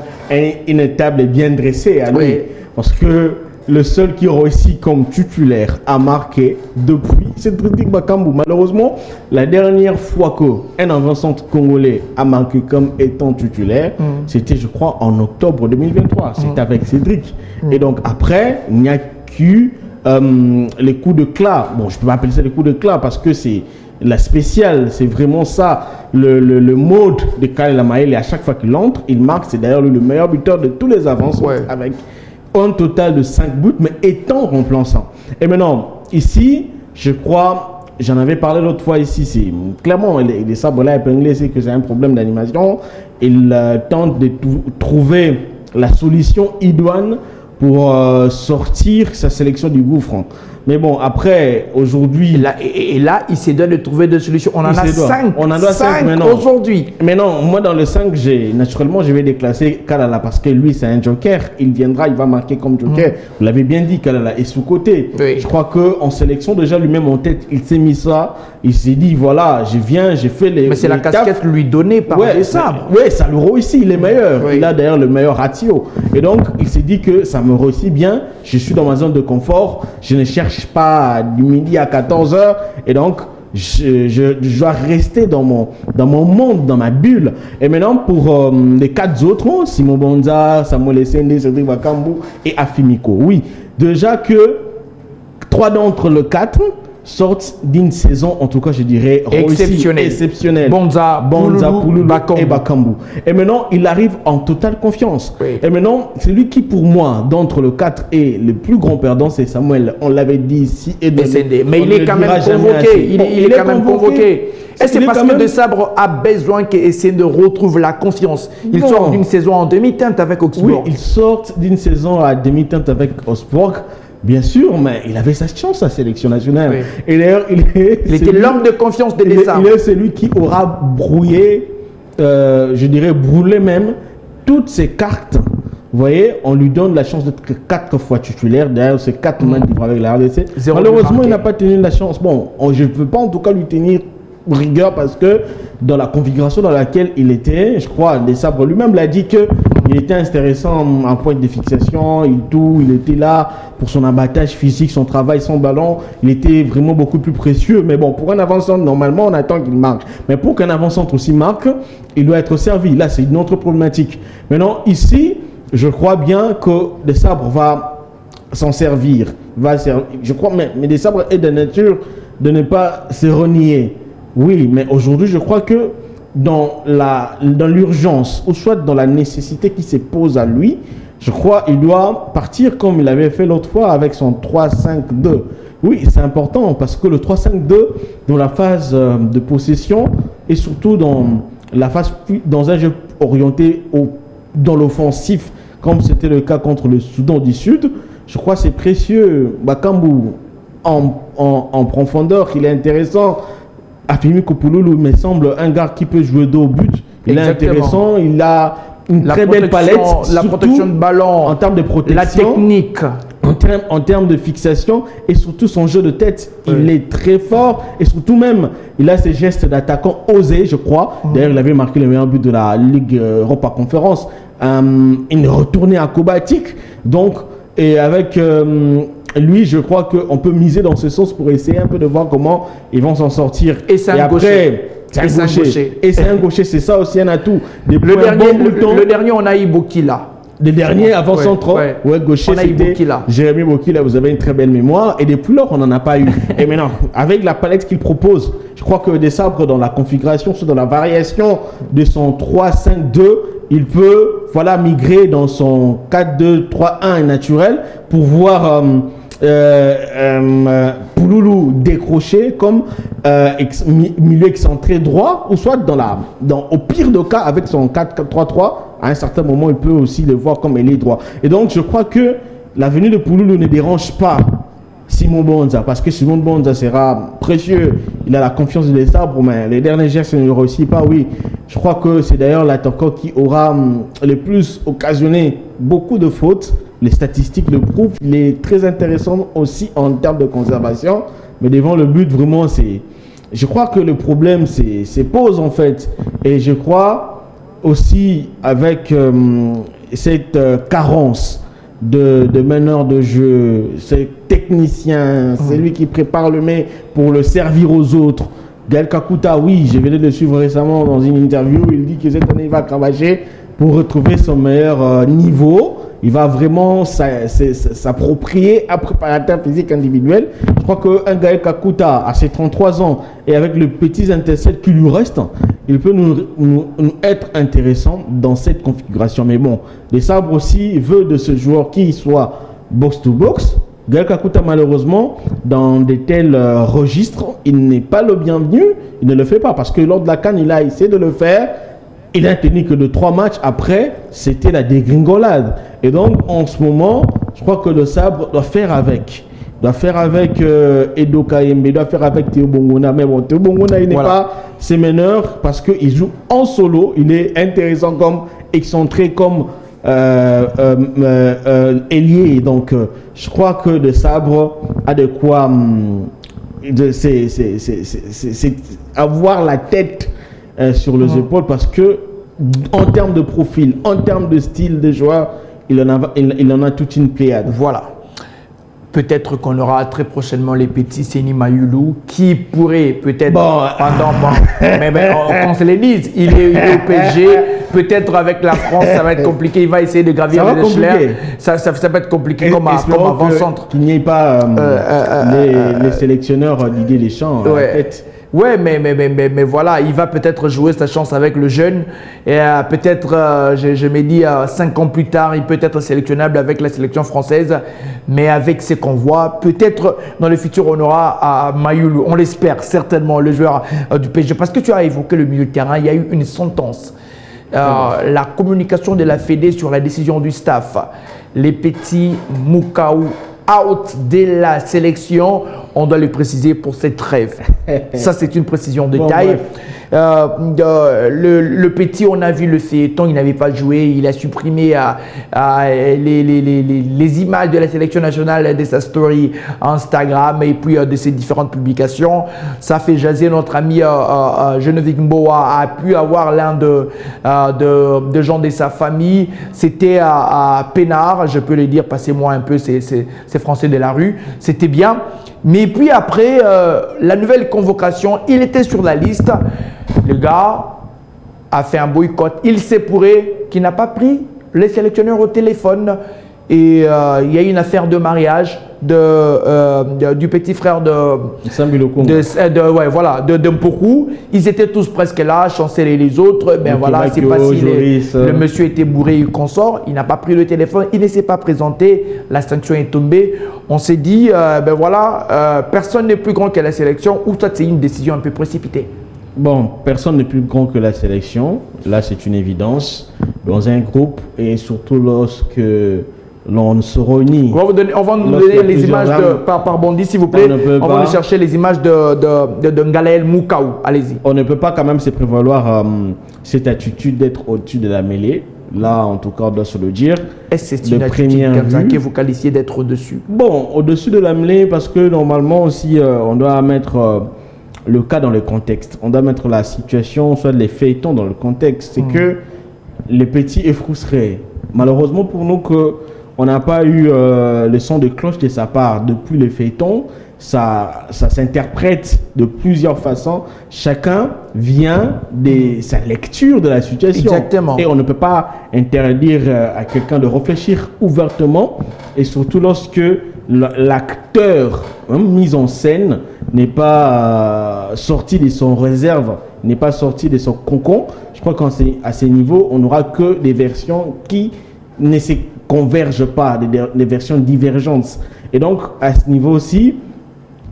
une table bien dressée à lui. Oui. Parce que le seul qui réussit comme titulaire à marquer depuis, c'est Cédric Bakambu. Malheureusement, la dernière fois qu'un avant-centre congolais a marqué comme étant titulaire, c'était, je crois, en octobre 2023. C'était avec Cédric. Et donc, après, il n'y a qu'eu les coups de clat. Bon, je peux pas appeler ça les coups de clat parce que c'est la spéciale, c'est vraiment ça, le mode de Kalala Mayele. Et à chaque fois qu'il entre, il marque. C'est d'ailleurs le meilleur buteur de tous les avant-centres avec un total de 5 buts, mais étant remplaçant. Et maintenant, ici, je crois, j'en avais parlé l'autre fois ici, c'est clairement, les sabres-là épinglés, c'est que c'est un problème d'animation. Il tente de trouver la solution idoine pour sortir sa sélection du gouffre. Mais bon, après, aujourd'hui... Et là, il s'est donné de trouver des solutions. On en a 5. On en a 5 maintenant. Aujourd'hui. Mais non, moi dans le 5, naturellement, je vais déclasser Kalala parce que lui, c'est un joker. Il viendra, il va marquer comme joker. Vous l'avez bien dit, Kalala est sous-côté. Oui. Je crois qu'en sélection, déjà lui-même en tête, il s'est mis ça. Il s'est dit, voilà, je viens, j'ai fait les... Mais c'est la casquette lui donnée par les sabres. Oui, ça le réussit, il est meilleur. Oui. Il a d'ailleurs le meilleur ratio. Et donc, il s'est dit que ça me réussit bien. Je suis dans ma zone de confort. Je ne cherche pas du midi à 14h. Et donc, je dois rester dans mon monde, dans ma bulle. Et maintenant, pour les 4 autres, Simon Banza, Samuel Essendé, Cédric Bakambu et Afimiko. Oui, déjà que 3 d'entre les 4 sortent d'une saison, en tout cas, je dirais, exceptionnelle. Bonza, Pouloulou et Bakambu. Et maintenant, il arrive en totale confiance. Oui. Et maintenant, celui qui, pour moi, d'entre les 4 est le plus grand perdant, c'est Samuel. On l'avait dit ici et mais il est quand même convoqué. Il est quand même convoqué. Et c'est parce que De Sabre a besoin qu'Essendé retrouve la confiance. Il sort d'une saison en demi-teinte avec Augsbourg. Oui, il sort d'une saison à demi-teinte avec Augsbourg. Bien sûr, mais il avait sa chance à la sélection nationale. Oui. Et d'ailleurs, il était l'homme de confiance des Desabre. Il est celui qui aura brouillé, je dirais brûlé même, toutes ses cartes. Vous voyez, on lui donne la chance d'être 4 fois titulaire. Derrière ces 4 matchs avec la RDC. Malheureusement, il n'a pas tenu la chance. Bon, je ne peux pas en tout cas lui tenir rigueur parce que dans la configuration dans laquelle il était, je crois, Desabre lui-même l'a dit que il était intéressant en point de fixation, il était là pour son abattage physique, son travail, son ballon, il était vraiment beaucoup plus précieux. Mais bon, pour un avant-centre, normalement, on attend qu'il marque. Mais pour qu'un avant-centre aussi marque, il doit être servi. Là, c'est une autre problématique. Maintenant, ici, je crois bien que Desabre va s'en servir. Je crois, mais Desabre est de nature de ne pas se renier. Oui, mais aujourd'hui, je crois que dans l'urgence, ou soit dans la nécessité qui se pose à lui, je crois qu'il doit partir comme il avait fait l'autre fois avec son 3-5-2. Oui, c'est important parce que le 3-5-2, dans la phase de possession et surtout dans un jeu orienté dans l'offensif, comme c'était le cas contre le Soudan du Sud, je crois que c'est précieux. Bakambu, en profondeur, il est intéressant. Afimi Kopouloulou me semble un gars qui peut jouer dos au but. Il est intéressant, il a une très belle palette. La protection de ballon, en termes de protection, la technique, en termes de fixation et surtout son jeu de tête. Il est très fort et surtout même, il a ses gestes d'attaquant osé, je crois. D'ailleurs, il avait marqué le meilleur but de la Ligue Europa Conférence. Une retournée acrobatique. Donc, et avec lui, je crois qu'on peut miser dans ce sens pour essayer un peu de voir comment ils vont s'en sortir. Et c'est un gaucher. Et c'est un gaucher, c'est ça aussi un atout. Le dernier, on a Ibokila. Le dernier avant-centre, gaucher, c'était Jérémy Bokila. Vous avez une très belle mémoire. Et depuis lors, on n'en a pas eu. Et maintenant, avec la palette qu'il propose, je crois que Desabre, dans la configuration, dans la variation de son 3-5-2, il peut migrer dans son 4-2-3-1 naturel pour voir Pouloulou décrocher comme milieu excentré droit, ou soit au pire de cas avec son 4-3-3, à un certain moment il peut aussi le voir comme ailier droit. Et donc je crois que la venue de Pouloulou ne dérange pas Simon Bonza, parce que Simon Bonza sera précieux, il a la confiance de Desabre, mais les derniers gestes ne le réussit pas. Oui, je crois que c'est d'ailleurs l'attaquant qui aura le plus occasionné beaucoup de fautes. Les statistiques le prouvent. Il est très intéressant aussi en termes de conservation, mais devant le but, vraiment, je crois que le problème se pose en fait. Et je crois aussi avec cette carence de meneur de jeu, c'est technicien, c'est lui qui prépare le mets pour le servir aux autres. Gaël Kakuta, oui, je venais de le suivre récemment dans une interview, il dit que cette année il va cravacher pour retrouver son meilleur niveau. Il va vraiment s'approprier un préparateur physique individuel. Je crois qu'un Gaël Kakuta, à ses 33 ans, et avec le petit intercept qui lui reste, il peut nous être intéressant dans cette configuration. Mais bon, Desabre aussi veut de ce joueur qui soit box-to-box. Gaël Kakuta, malheureusement, dans de tels registres, il n'est pas le bienvenu. Il ne le fait pas parce que lors de la CAN, il a essayé de le faire. Il n'a tenu que de 3 matchs. Après, c'était la dégringolade. Et donc, en ce moment, je crois que Desabre doit faire avec. Il doit faire avec Edo Kayembe, il doit faire avec Théo Bongona. Mais bon, Théo Bongona, il n'est pas ses meneurs parce qu'il joue en solo. Il est intéressant comme excentré, comme ailier. Donc, je crois que Desabre a de quoi avoir la tête sur les épaules parce que en termes de profil, en termes de style de joueur, il en a toute une pléiade. Voilà. Peut-être qu'on aura très prochainement les petits Seni Mayulu qui pourrait peut-être mais qu'on se les dise, il est au PSG, peut-être avec la France ça va être compliqué, il va essayer de gravir les échelons. Ça va être compliqué comme avant-centre. Qu'il n'y ait pas les sélectionneurs Didier Deschamps à la tête. Ouais, mais voilà, il va peut-être jouer sa chance avec le jeune. Et peut-être, je me dis, 5 ans plus tard, il peut être sélectionnable avec la sélection française. Mais avec ce qu'on voit, peut-être dans le futur, on aura Mayulu, on l'espère certainement, le joueur du PSG. Parce que tu as évoqué le milieu de terrain, il y a eu une sentence. La communication de la Fédé sur la décision du staff. Les petits Moukau out dès la sélection, on doit le préciser pour cette trêve. Ça, c'est une précision de taille. Le petit, on a vu le feuilleton, il n'avait pas joué, il a supprimé les images de la sélection nationale de sa story Instagram et puis de ses différentes publications. Ça fait jaser notre ami Geneviève Mboa a pu avoir l'un de gens de sa famille. C'était à Pénard, je peux le dire, passez-moi un peu ces Français de la rue. C'était bien. Mais puis après, la nouvelle convocation, il était sur la liste. Le gars a fait un boycott. Il s'est pourrait qu'il n'a pas pris les sélectionneurs au téléphone. Et il y a eu une affaire de mariage du petit frère de Mpoku. Ils étaient tous presque là, chanceler les autres. Ben voilà, c'est pas si le monsieur était bourré et consort. Il n'a pas pris le téléphone, il ne s'est pas présenté. La sanction est tombée. On s'est dit, personne n'est plus grand que la sélection, ou soit c'est une décision un peu précipitée. Bon, personne n'est plus grand que la sélection. Là, c'est une évidence. Dans un groupe, et surtout lorsque l'on se réunit. On va nous donner les images par Bondi, s'il vous plaît. On va nous chercher les images de Ngalael Moukaou. Allez-y. On ne peut pas quand même se prévaloir cette attitude d'être au-dessus de la mêlée. Là, en tout cas, on doit se le dire. Est-ce que c'est une attitude comme ça que vous qualifiez d'être au-dessus? Bon, au-dessus de la mêlée, parce que normalement aussi, on doit mettre le cas dans le contexte. On doit mettre la situation, soit les feuilletons dans le contexte. C'est que les petits est frustré. Malheureusement pour nous on n'a pas eu le son de cloche de sa part depuis le feuilleton. Ça s'interprète de plusieurs façons. Chacun vient de sa lecture de la situation. Exactement. Et on ne peut pas interdire à quelqu'un de réfléchir ouvertement. Et surtout lorsque l'acteur mis en scène n'est pas sorti de son réserve, n'est pas sorti de son cocon. Je crois qu'à ces niveaux, on n'aura que des versions qui ne se convergent pas, des versions divergentes. Et donc, à ce niveau aussi,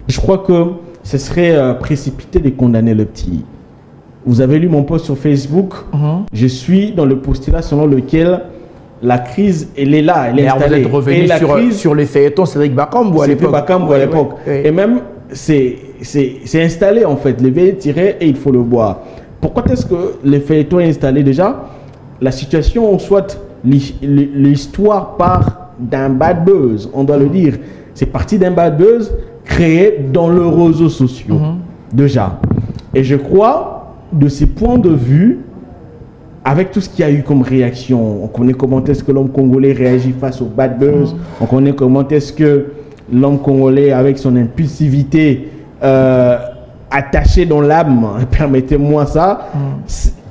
je crois que ce serait précipité de condamner le petit. Vous avez lu mon post sur Facebook. Je suis dans le postulat selon lequel la crise, elle est là, elle est installée. Vous êtes revenu sur les feuilletons Cédric Bakambu à l'époque. Et même, c'est installé en fait. Le verre est tiré et il faut le boire. Pourquoi est-ce que le feuilleton est installé déjà? La situation, soit l'histoire part d'un bad buzz, on doit le dire. C'est parti d'un bad buzz créé dans les réseaux sociaux, déjà. Et je crois, de ces points de vue, avec tout ce qu'il y a eu comme réaction, on connaît comment est-ce que l'homme congolais réagit face au bad buzz, on connaît comment est-ce que l'homme congolais, avec son impulsivité, attaché dans l'âme, permettez-moi ça,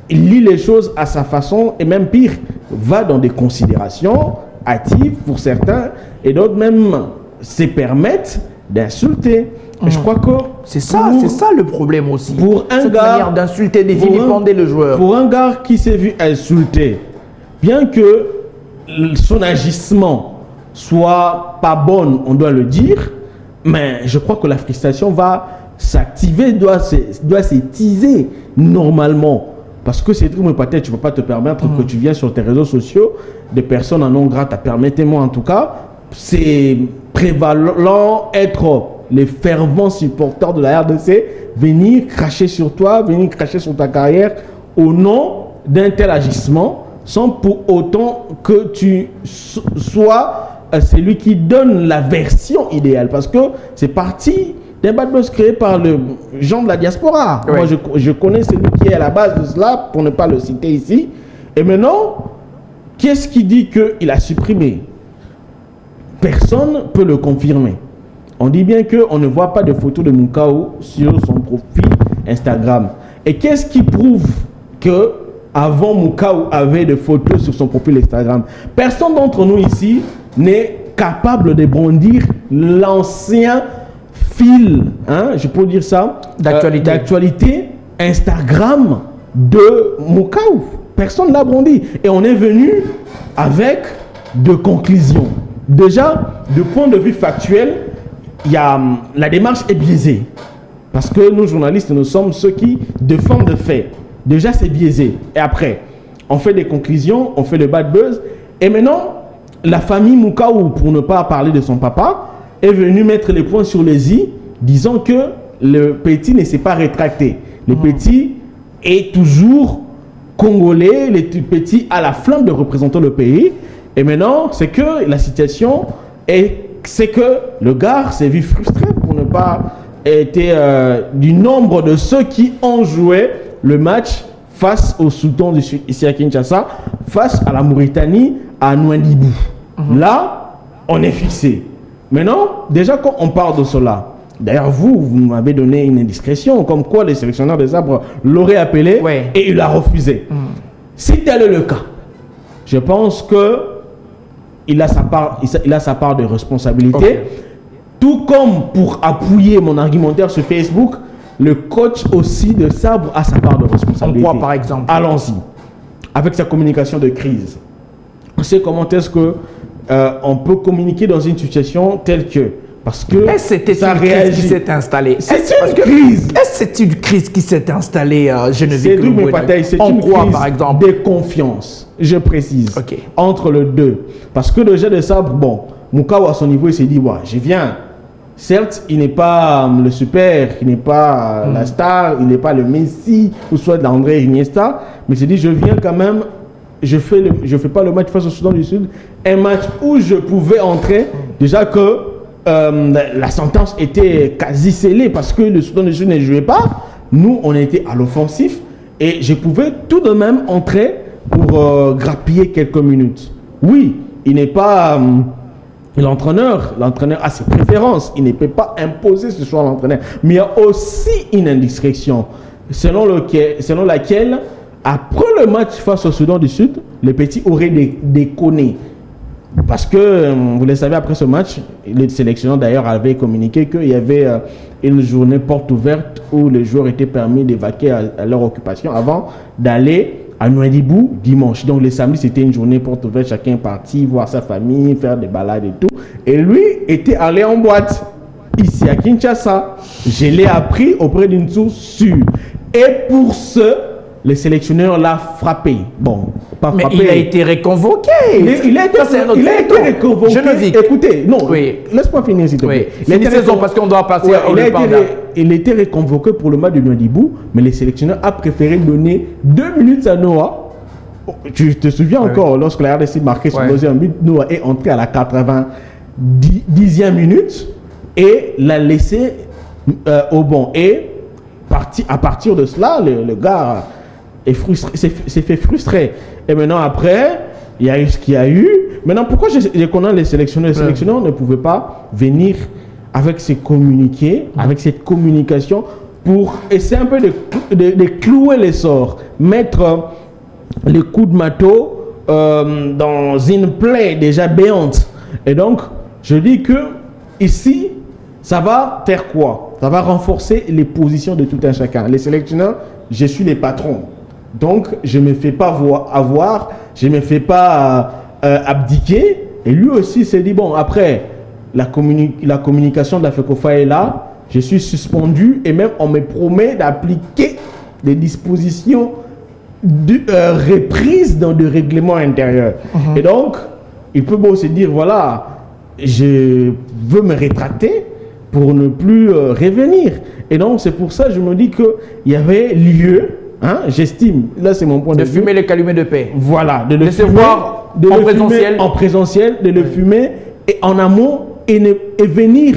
il lit les choses à sa façon, et même pire, va dans des considérations hâtives pour certains, et d'autres même se permettent d'insulter. Je crois que c'est ça le problème aussi. Pour un cette gars, manière d'insulter, de vilipender le joueur. Pour un gars qui s'est vu insulter, bien que son agissement soit pas bon, on doit le dire, mais je crois que la frustration va s'activer, doit s'étiser normalement. Parce que c'est tout, mais peut-être tu ne peux pas te permettre que tu viennes sur tes réseaux sociaux, des personnes en non grata, permettez-moi en tout cas, c'est prévalent être les fervents supporters de la RDC, venir cracher sur toi, venir cracher sur ta carrière au nom d'un tel agissement, sans pour autant que tu sois celui qui donne la version idéale. Parce que c'est parti d'un bad buzz créé par le gens de la diaspora. Oui. Moi, je connais celui qui est à la base de cela, pour ne pas le citer ici. Et maintenant, qu'est-ce qui dit qu'il a supprimé? Personne ne peut le confirmer. On dit bien qu'on ne voit pas de photos de Moukaou sur son profil Instagram. Et qu'est-ce qui prouve que avant Moukaou avait des photos sur son profil Instagram? Personne d'entre nous ici n'est capable de brandir l'ancien fil, je peux dire ça, d'actualité Instagram de Moukaou. Personne n'a brandi. Et on est venu avec deux conclusions. Déjà, de point de vue factuel, la démarche est biaisée. Parce que nous, journalistes, nous sommes ceux qui défendent des faits. Déjà, c'est biaisé. Et après, on fait des conclusions, on fait le bad buzz. Et maintenant, la famille Moukao, pour ne pas parler de son papa, est venue mettre les points sur les i, disant que le petit ne s'est pas rétracté. Le petit est toujours congolais, le petit a la flamme de représenter le pays. Et maintenant, c'est que la situation c'est que le gars s'est vu frustré pour ne pas être du nombre de ceux qui ont joué le match face au Soudan du Sud, ici à Kinshasa, face à la Mauritanie, à Nouadhibou. Là, on est fixé. Maintenant, déjà quand on parle de cela, d'ailleurs vous m'avez donné une indiscrétion, comme quoi le sélectionneur des arbres l'aurait appelé et il a refusé. Si tel est le cas, je pense que il a sa part de responsabilité. Tout comme pour appuyer mon argumentaire sur Facebook, le coach aussi de Sabre a sa part de responsabilité. En quoi, par exemple? Allons-y. Avec sa communication de crise. On sait comment est-ce que on peut communiquer dans une situation telle que... Parce que c'était une crise qui s'est installée. C'est une crise. Est-ce que c'est une crise qui s'est installée, c'est une quoi, crise par exemple? de confiance, je précise, entre les deux. Parce que le jeu de Sabre, bon, Moukao à son niveau, il s'est dit, ouais, je viens. Certes, il n'est pas le super, il n'est pas la star, il n'est pas le Messi, ou soit de l'André Iniesta, mais il s'est dit, je viens quand même, je fais pas le match face au Soudan du Sud, un match où je pouvais entrer, déjà que la sentence était quasi scellée parce que le Soudan du Sud ne jouait pas. Nous, on était à l'offensif et je pouvais tout de même entrer pour grappiller quelques minutes. Oui, il n'est pas... l'entraîneur a ses préférences. Il ne peut pas imposer ce soir l'entraîneur. Mais il y a aussi une indiscrétion selon laquelle, après le match face au Soudan du Sud, les petits auraient déconné. Parce que, vous le savez, après ce match, le sélectionneur d'ailleurs avait communiqué qu'il y avait une journée porte ouverte où les joueurs étaient permis d'évacuer à leur occupation avant d'aller à Nouadhibou dimanche. Donc le samedi, c'était une journée porte ouverte, chacun est parti voir sa famille, faire des balades et tout. Et lui était allé en boîte, ici à Kinshasa. Je l'ai appris auprès d'une source sûre. Et pour ce... le sélectionneur l'a frappé. Bon, pas frappé. Mais il a été reconvoqué. Il a été reconvoqué. Je ne vis. Écoutez, non, laisse-moi finir s'il te plaît. Parce qu'on doit passer au il a été reconvoqué pour le match de Nouadhibou, mais le sélectionneur a préféré donner 2 minutes à Noah. Tu te souviens encore, lorsque la RDC marquait son deuxième but, Noah est entré à la 90e minute et l'a laissé au banc. Et à partir de cela, le gars... s'est fait frustrer. Et maintenant, après, il y a eu ce qu'il y a eu. Maintenant, pourquoi je connais les sélectionneurs? Les sélectionneurs ne pouvaient pas venir avec ces communiqués, avec cette communication, pour essayer un peu de clouer les sorts, mettre les coups de marteau dans une plaie déjà béante. Et donc, je dis que ici, ça va faire quoi? Ça va renforcer les positions de tout un chacun. Les sélectionneurs, je suis les patrons. Donc, je ne me fais pas avoir, je ne me fais pas abdiquer. Et lui aussi s'est dit, bon, après, la communication de la FECOFA est là, je suis suspendu et même on me promet d'appliquer des dispositions de reprise dans le règlement intérieur. Et donc, il peut se dire, voilà, je veux me rétracter pour ne plus revenir. Et donc, c'est pour ça que je me dis qu'il y avait lieu, j'estime, là c'est mon point de vue. De fumer les calumets de paix. Voilà, de se voir en présentiel, de le fumer et en amont et venir.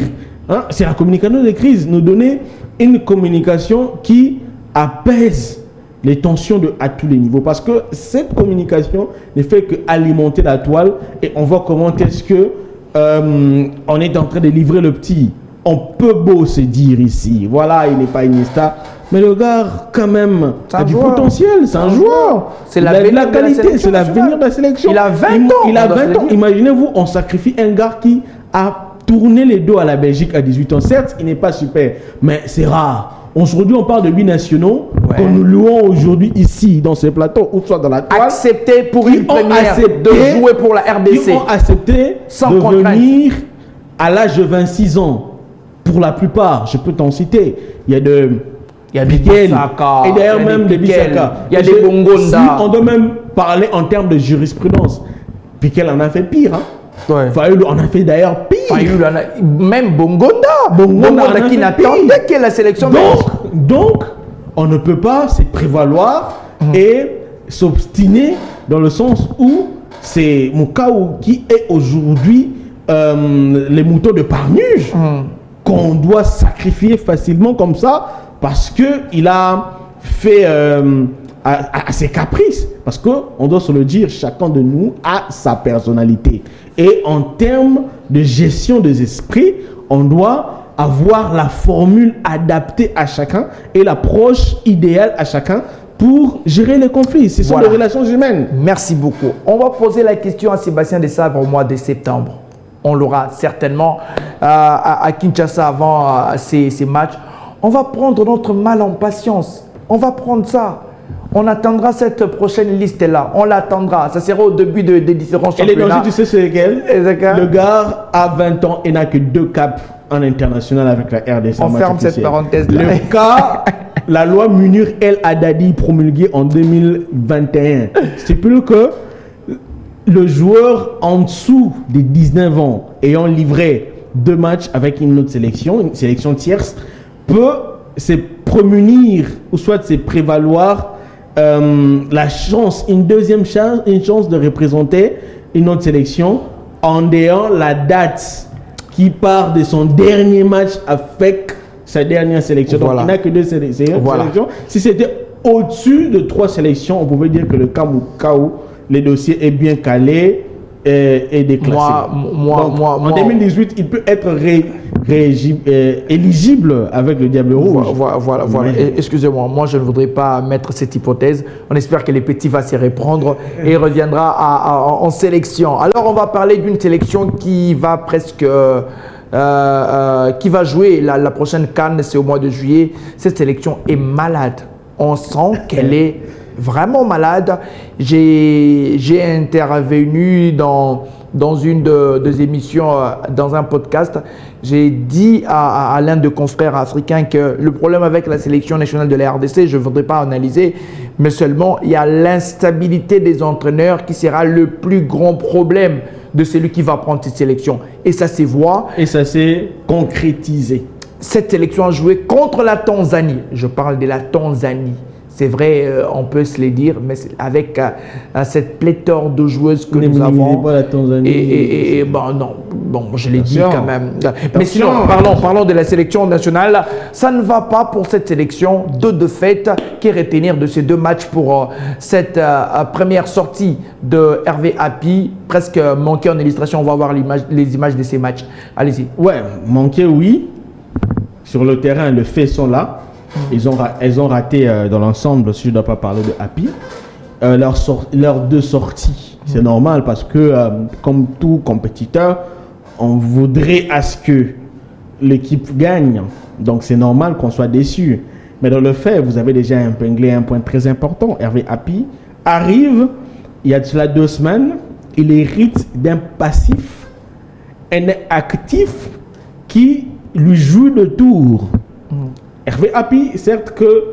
C'est la communication de crise, nous donner une communication qui apaise les tensions à tous les niveaux. Parce que cette communication ne fait qu'alimenter la toile et on voit comment est-ce que on est en train de livrer le petit. On peut beau se dire ici, voilà, il n'est pas Iniesta, mais le gars, quand même, a du potentiel, c'est un joueur. C'est la qualité, c'est l'avenir de la sélection. Il a 20 ans. Il a 20 ans. Imaginez-vous, on sacrifie un gars qui a tourné les dos à la Belgique à 18 ans. Certes, il n'est pas super, mais c'est rare. Aujourd'hui, on parle de binationaux que nous louons aujourd'hui ici, dans ces plateaux, ou soit dans la toile. Accepté pour une première de jouer pour la RDC. Ils ont accepté de venir à l'âge de 26 ans. Pour la plupart, je peux t'en citer. Il y a Bigel, et d'ailleurs même de Bissaka. Il y a des Bongonda. On doit même parler en termes de jurisprudence. Piquel en a fait pire. Hein. Ouais. Fayoul en a fait d'ailleurs pire. Fayoul en a... Même Bongonda qui n'attendait que la sélection. Donc, on ne peut pas se prévaloir et s'obstiner dans le sens où c'est Moukao qui est aujourd'hui les moutons de Parnuge qu'on doit sacrifier facilement comme ça parce qu'il a fait à ses caprices. Parce qu'on doit se le dire, chacun de nous a sa personnalité. Et en termes de gestion des esprits, on doit avoir la formule adaptée à chacun et l'approche idéale à chacun pour gérer les conflits. Ce sont des relations humaines. Merci beaucoup. On va poser la question à Sébastien Desabre au mois de septembre. On l'aura certainement à Kinshasa avant ces matchs. On va prendre notre mal en patience. On va prendre ça. On attendra cette prochaine liste-là. On l'attendra. Ça sera au début des différents championnats. Et les dangers, tu sais c'est lequel? Le gars a 20 ans et n'a que 2 caps en international avec la RDC. On ferme cette parenthèse-là. Le cas, la loi Munir El Haddadi promulguée en 2021 stipule que le joueur en dessous des 19 ans ayant livré 2 matchs avec une sélection tierce, peut se prémunir ou soit se prévaloir une deuxième chance, une chance de représenter une autre sélection en ayant la date qui part de son dernier match avec sa dernière sélection. Donc il n'a que 2 sélections. Si c'était au-dessus de 3 sélections, on pouvait dire que le cas où les dossiers est bien calé et déclassé. En 2018, il peut être éligible avec le Diable Rouge. Voilà. Excusez-moi, moi je ne voudrais pas mettre cette hypothèse. On espère que les petits va s'y reprendre et reviendra en sélection. Alors on va parler d'une sélection qui va presque... qui va jouer la prochaine CAN, c'est au mois de juillet. Cette sélection est malade. On sent qu'elle est vraiment malade. J'ai intervenu dans une des émissions, dans un podcast. J'ai dit à l'un de confrères africains que le problème avec la sélection nationale de la RDC, je ne voudrais pas analyser, mais seulement il y a l'instabilité des entraîneurs qui sera le plus grand problème de celui qui va prendre cette sélection. Et ça se voit. Et ça s'est concrétisé. Cette sélection a joué contre la Tanzanie. Je parle de la Tanzanie. C'est vrai, on peut se le dire, mais avec cette pléthore de joueuses que nous avons. Pas la Tanzanie. Je l'ai dit quand même. Mais sinon, parlons de la sélection nationale. Ça ne va pas pour cette sélection. 2 défaites. Qu'est retenir de ces 2 matchs pour cette première sortie de Hervé Happy, presque manqué en illustration. On va voir les images de ces matchs. Allez-y. Ouais, manqué, oui. Sur le terrain, les faits sont là. Elles ont raté dans l'ensemble, si je ne dois pas parler de Happy, leurs 2 sorties. C'est normal parce que, comme tout compétiteur, on voudrait à ce que l'équipe gagne. Donc c'est normal qu'on soit déçu. Mais dans le fait, vous avez déjà épinglé un point très important. Hervé Happy arrive, il y a de cela 2 semaines, il hérite d'un passif, un actif qui lui joue de tour. Hervé Happy, certes que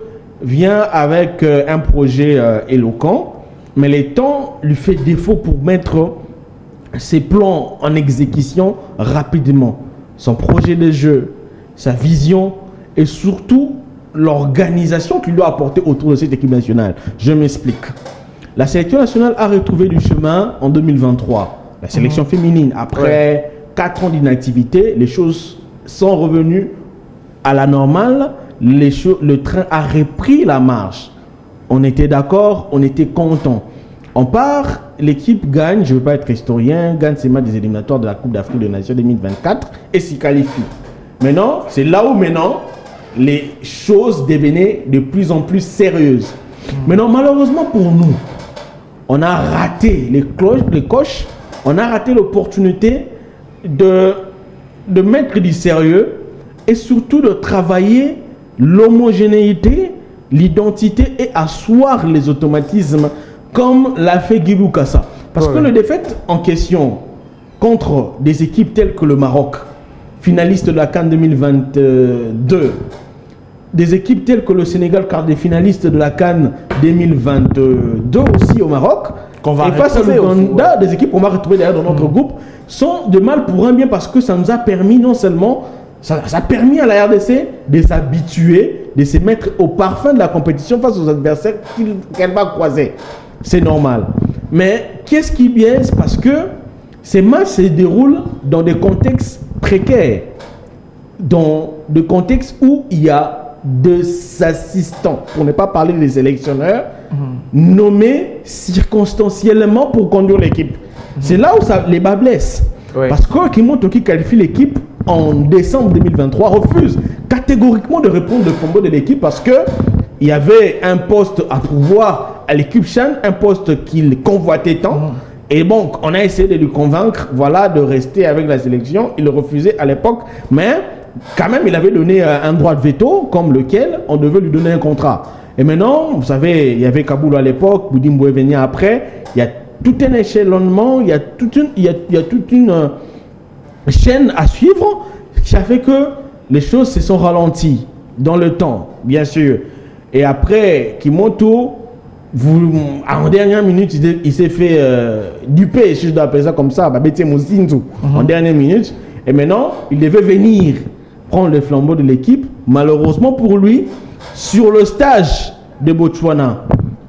vient avec un projet éloquent, mais le temps lui fait défaut pour mettre ses plans en exécution rapidement. Son projet de jeu, sa vision et surtout l'organisation qu'il doit apporter autour de cette équipe nationale. Je m'explique. La sélection nationale a retrouvé du chemin en 2023. La sélection féminine, après 4 ans d'inactivité, les choses sont revenues à la normale. Le train a repris la marche. On était d'accord, on était content. On part, l'équipe gagne, je ne veux pas être historien, gagne ses matchs des éliminatoires de la Coupe d'Afrique des Nations 2024 et s'y qualifie. Maintenant, c'est là où les choses devenaient de plus en plus sérieuses. Maintenant, malheureusement pour nous, on a raté les coches, on a raté l'opportunité de mettre du sérieux et surtout de travailler l'homogénéité, l'identité et asseoir les automatismes comme l'a fait Guy Boukassa. Parce que le défaite en question contre des équipes telles que le Maroc, finaliste de la CAN 2022, des équipes telles que le Sénégal, quart des finalistes de la CAN 2022 aussi au Maroc, Et face à l'Ouganda, des équipes qu'on va retrouver d'ailleurs dans notre groupe sont de mal pour un bien parce que ça nous a permis non seulement, ça a permis à la RDC de s'habituer, de se mettre au parfum de la compétition face aux adversaires qu'elle va croiser. C'est normal. Mais qu'est-ce qui biaise? Parce que ces matchs se déroulent dans des contextes précaires, dans des contextes où il y a des assistants, pour ne pas parler des sélectionneurs, nommés circonstanciellement pour conduire l'équipe. C'est là où les bas blessent. Ouais. Parce que Kimoto qui qualifie l'équipe en décembre 2023 refuse catégoriquement de répondre le flambeau de l'équipe parce que il y avait un poste à pouvoir à l'équipe Chan, un poste qu'il convoitait tant. Et donc, on a essayé de lui convaincre, voilà, de rester avec la sélection. Il le refusait à l'époque, mais quand même, il avait donné un droit de veto, comme lequel on devait lui donner un contrat. Et maintenant, vous savez, il y avait Kaboul à l'époque, Boudimbo est venu après. Il y a tout un échelonnement, il y a toute une chaîne à suivre qui a fait que les choses se sont ralenties dans le temps, bien sûr. Et après, Kimoto, en dernière minute, il s'est fait duper, si je dois appeler ça comme ça, en dernière minute. Et maintenant, il devait venir prendre le flambeau de l'équipe. Malheureusement pour lui, sur le stage de Botswana,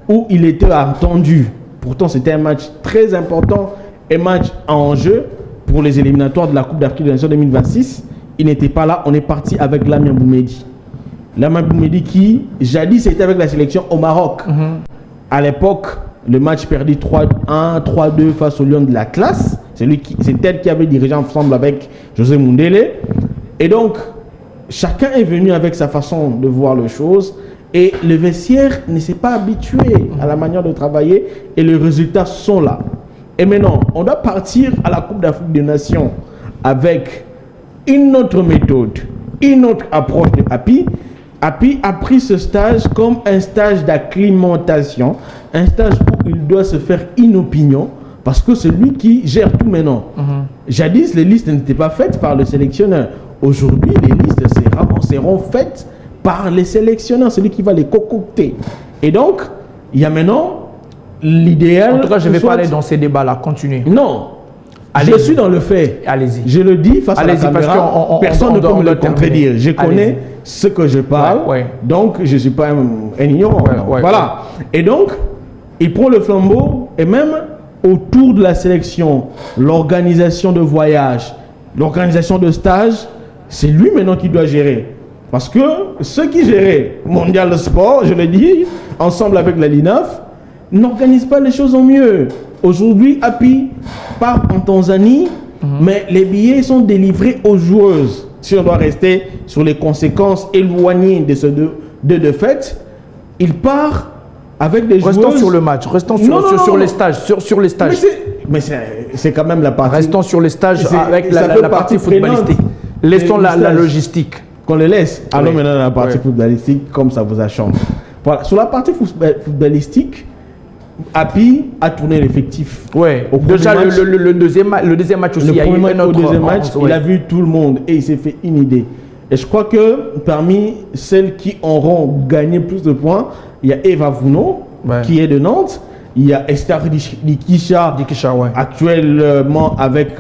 où il était attendu, pourtant c'était un match très important, un match en jeu pour les éliminatoires de la Coupe d'Afrique des Nations 2026, il n'était pas là. On est parti avec Lamine Boumedi. Lamine Boumedi qui, jadis, était avec la sélection au Maroc. À l'époque, le match perdu 3-1, 3-2 face au Lion de la classe. C'est elle qui avait dirigé ensemble avec José Mundele. Et donc, chacun est venu avec sa façon de voir les choses. Et le vestiaire ne s'est pas habitué à la manière de travailler. Et les résultats sont là. Et maintenant, on doit partir à la Coupe d'Afrique des Nations avec une autre méthode, une autre approche de Happy. Happy a pris ce stage comme un stage d'acclimatation, un stage où il doit se faire une opinion, parce que c'est lui qui gère tout maintenant. Jadis, les listes n'étaient pas faites par le sélectionneur. Aujourd'hui, les listes seront faites par les sélectionneurs, celui qui va les concocter. Et donc, il y a maintenant l'idéal... En tout cas, je ne vais pas aller dans ces débats-là. Continuez. Non. Je suis dans le fait. Allez-y. Je le dis face à la caméra. Personne ne peut me le contredire. Je connais ce que je parle. Donc, je ne suis pas un ignorant. Voilà. Et donc, il prend le flambeau et même autour de la sélection, l'organisation de voyage, l'organisation de stage, c'est lui maintenant qui doit gérer. Parce que ceux qui géraient Mondial de Sport, je le dis, ensemble avec la LINAF, n'organisent pas les choses au mieux. Aujourd'hui, Happy part en Tanzanie, mais les billets sont délivrés aux joueuses. Si on doit rester sur les conséquences éloignées de ce deux défaites, il part avec des joueuses... Restons sur le match, restons sur les stages. Sur les stages. Mais c'est quand même la partie... Restons sur les stages avec la partie footballistique. Laissons la logistique. Qu'on les laisse. Allons maintenant dans la partie footballistique, comme ça vous a changé. Voilà. Sur la partie footballistique, Happy a tourné l'effectif. Déjà le deuxième match aussi. Il a vu tout le monde et il s'est fait une idée. Et je crois que parmi celles qui auront gagné plus de points, il y a Eva Vuno, qui est de Nantes. Il y a Esther Dikisha, actuellement avec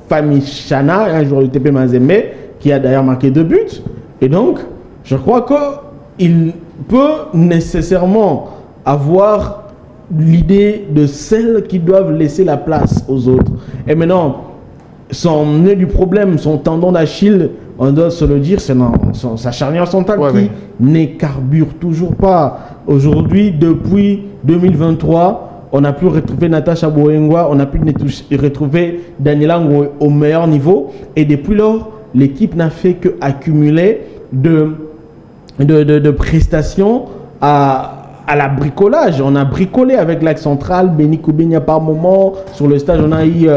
Fami Chana, un joueur du TP Mazembe, qui a d'ailleurs marqué 2 buts. Et donc, je crois qu'il peut nécessairement avoir l'idée de celles qui doivent laisser la place aux autres. Et maintenant, son nœud du problème, son tendon d'Achille, on doit se le dire, c'est sa charnière centrale qui ne carbure toujours pas. Aujourd'hui, depuis 2023, on n'a plus retrouvé Natacha Boengwa, on n'a plus retrouvé Daniela Ngo au meilleur niveau. Et depuis lors, l'équipe n'a fait qu'accumuler de prestations à la bricolage. On a bricolé avec l'axe central, Béni Koubenia par moment. Sur le stage, on a eu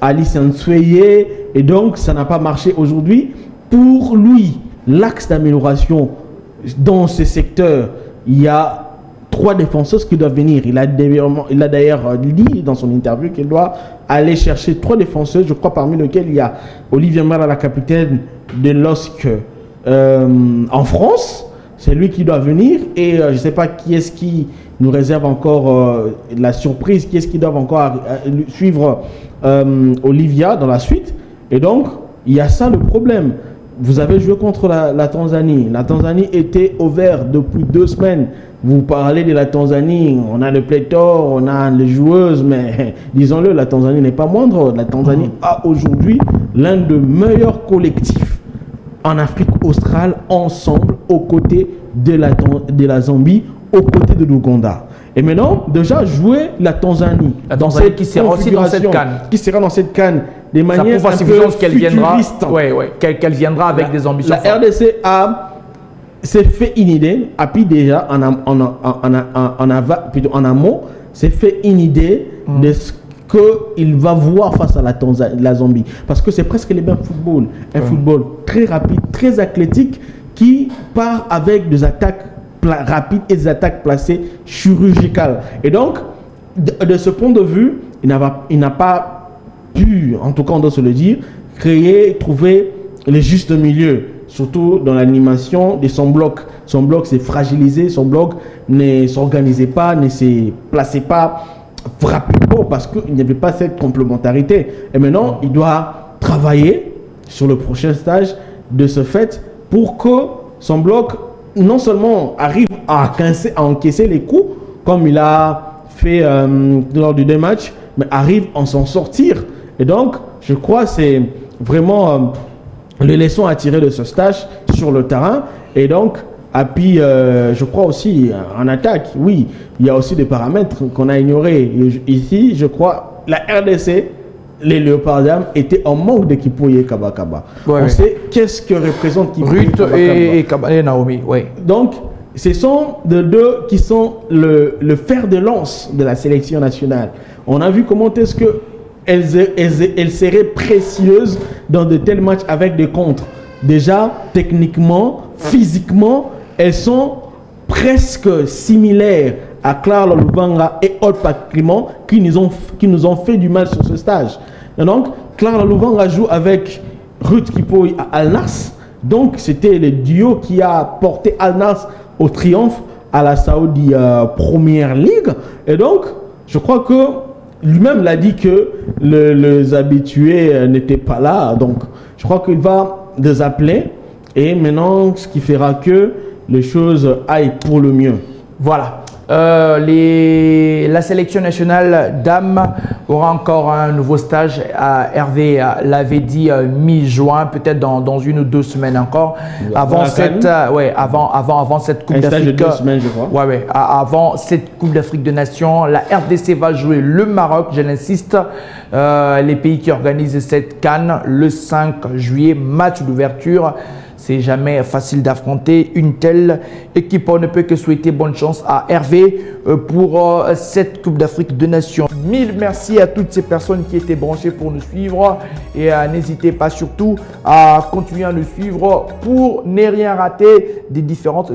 Alice Nsweye. Et donc, ça n'a pas marché aujourd'hui. Pour lui, l'axe d'amélioration dans ce secteur, il y a 3 défenseuses qui doivent venir. Il a d'ailleurs dit dans son interview qu'il doit aller chercher 3 défenseuses, je crois parmi lesquelles il y a Olivier Mara, la capitaine de LOSC en France. c'est lui qui doit venir et je ne sais pas qui est-ce qui nous réserve encore la surprise, qui est-ce qui doit encore suivre Olivia dans la suite. Et donc, il y a ça le problème. Vous avez joué contre la Tanzanie. La Tanzanie était au vert depuis 2 semaines. Vous parlez de la Tanzanie, on a le pléthore, on a les joueuses, mais disons-le, la Tanzanie n'est pas moindre. La Tanzanie a aujourd'hui l'un des meilleurs collectifs en Afrique australe, ensemble, aux côtés de la Zambie, aux côtés de l'Ouganda. Et maintenant, déjà jouer la Tanzanie dans cette qui sera aussi dans cette CAN. Qui sera dans cette CAN de manière un peu futuriste. Qu'elle viendra avec des ambitions. La RDC s'est fait une idée, a puis déjà en amont, s'est fait une idée de ce qu'il va voir face à la Zambie. Parce que c'est presque le même football. Un football très rapide, très athlétique, qui part avec des attaques rapides et des attaques placées chirurgicales. Et donc, de ce point de vue, il n'a pas pu, en tout cas on doit se le dire, trouver le juste milieu, surtout dans l'animation de son bloc. Son bloc s'est fragilisé, son bloc ne s'organisait pas, ne se plaçait pas rapidement parce qu'il n'y avait pas cette complémentarité. Et maintenant, il doit travailler sur le prochain stage de ce fait pour que son bloc non seulement arrive à encaisser les coups, comme il a fait lors du 2 matchs, mais arrive à s'en sortir. Et donc, je crois que c'est vraiment les leçons à tirer de ce stage sur le terrain. Et donc, et puis, je crois aussi en attaque, oui, il y a aussi des paramètres qu'on a ignorés. Ici, je crois, la RDC, les Léopards d'Armes étaient en manque d'équipiers Kabakaba. On sait qu'est-ce que représente Ruth et Naomi, oui. Donc, ce sont les deux qui sont le fer de lance de la sélection nationale. On a vu comment est-ce que elles seraient précieuses dans de tels matchs avec des contres. Déjà, techniquement, physiquement, elles sont presque similaires à Clara Luvanga et Olpa Clément qui nous ont fait du mal sur ce stage. Et donc, Clara Luvanga joue avec Ruth Kipoy à Al Nassr. Donc, c'était le duo qui a porté Al Nassr au triomphe à la Saudi Premier League. Et donc, je crois que lui-même l'a dit que les habitués n'étaient pas là. Donc, je crois qu'il va les appeler. Et maintenant, ce qui fera que les choses aillent pour le mieux. Voilà. La sélection nationale dames aura encore un nouveau stage. Hervé l'avait dit mi-juin, peut-être dans 1 ou 2 semaines encore. Avant cette, avant cette Coupe d'Afrique. Un stage de 2 semaines, je crois. Avant cette Coupe d'Afrique des Nations, la RDC va jouer le Maroc, je l'insiste. Les pays qui organisent cette CAN le 5 juillet, match d'ouverture. C'est jamais facile d'affronter une telle équipe. On ne peut que souhaiter bonne chance à Hervé pour cette Coupe d'Afrique de Nations. Mille merci à toutes ces personnes qui étaient branchées pour nous suivre. Et n'hésitez pas surtout à continuer à nous suivre pour ne rien rater des différentes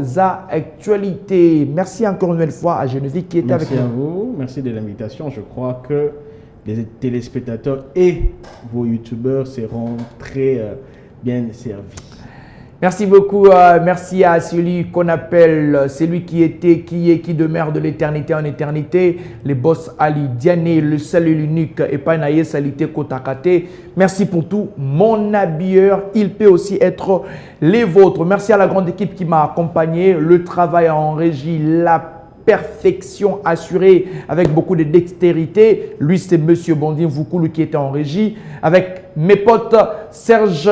actualités. Merci encore une nouvelle fois à Geneviève qui était avec nous. Merci à vous. Merci de l'invitation. Je crois que les téléspectateurs et vos youtubeurs seront très bien servis. Merci beaucoup, merci à celui qu'on appelle, celui qui était, qui est, qui demeure de l'éternité en éternité, les boss Ali Diané, le seul et l'unique, et pas Naye Salité Kotakate. Merci pour tout, mon habilleur, il peut aussi être les vôtres. Merci à la grande équipe qui m'a accompagné, le travail en régie, la perfection assurée avec beaucoup de dextérité. Lui, c'est Monsieur Bondin Voukoulou qui était en régie. Avec mes potes Serge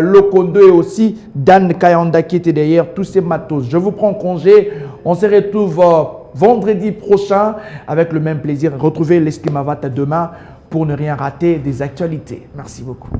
Lokondo et aussi Dan Kayanda qui était derrière tous ces matos. Je vous prends congé. On se retrouve vendredi prochain avec le même plaisir. Retrouvez l'Esclimavata demain pour ne rien rater des actualités. Merci beaucoup.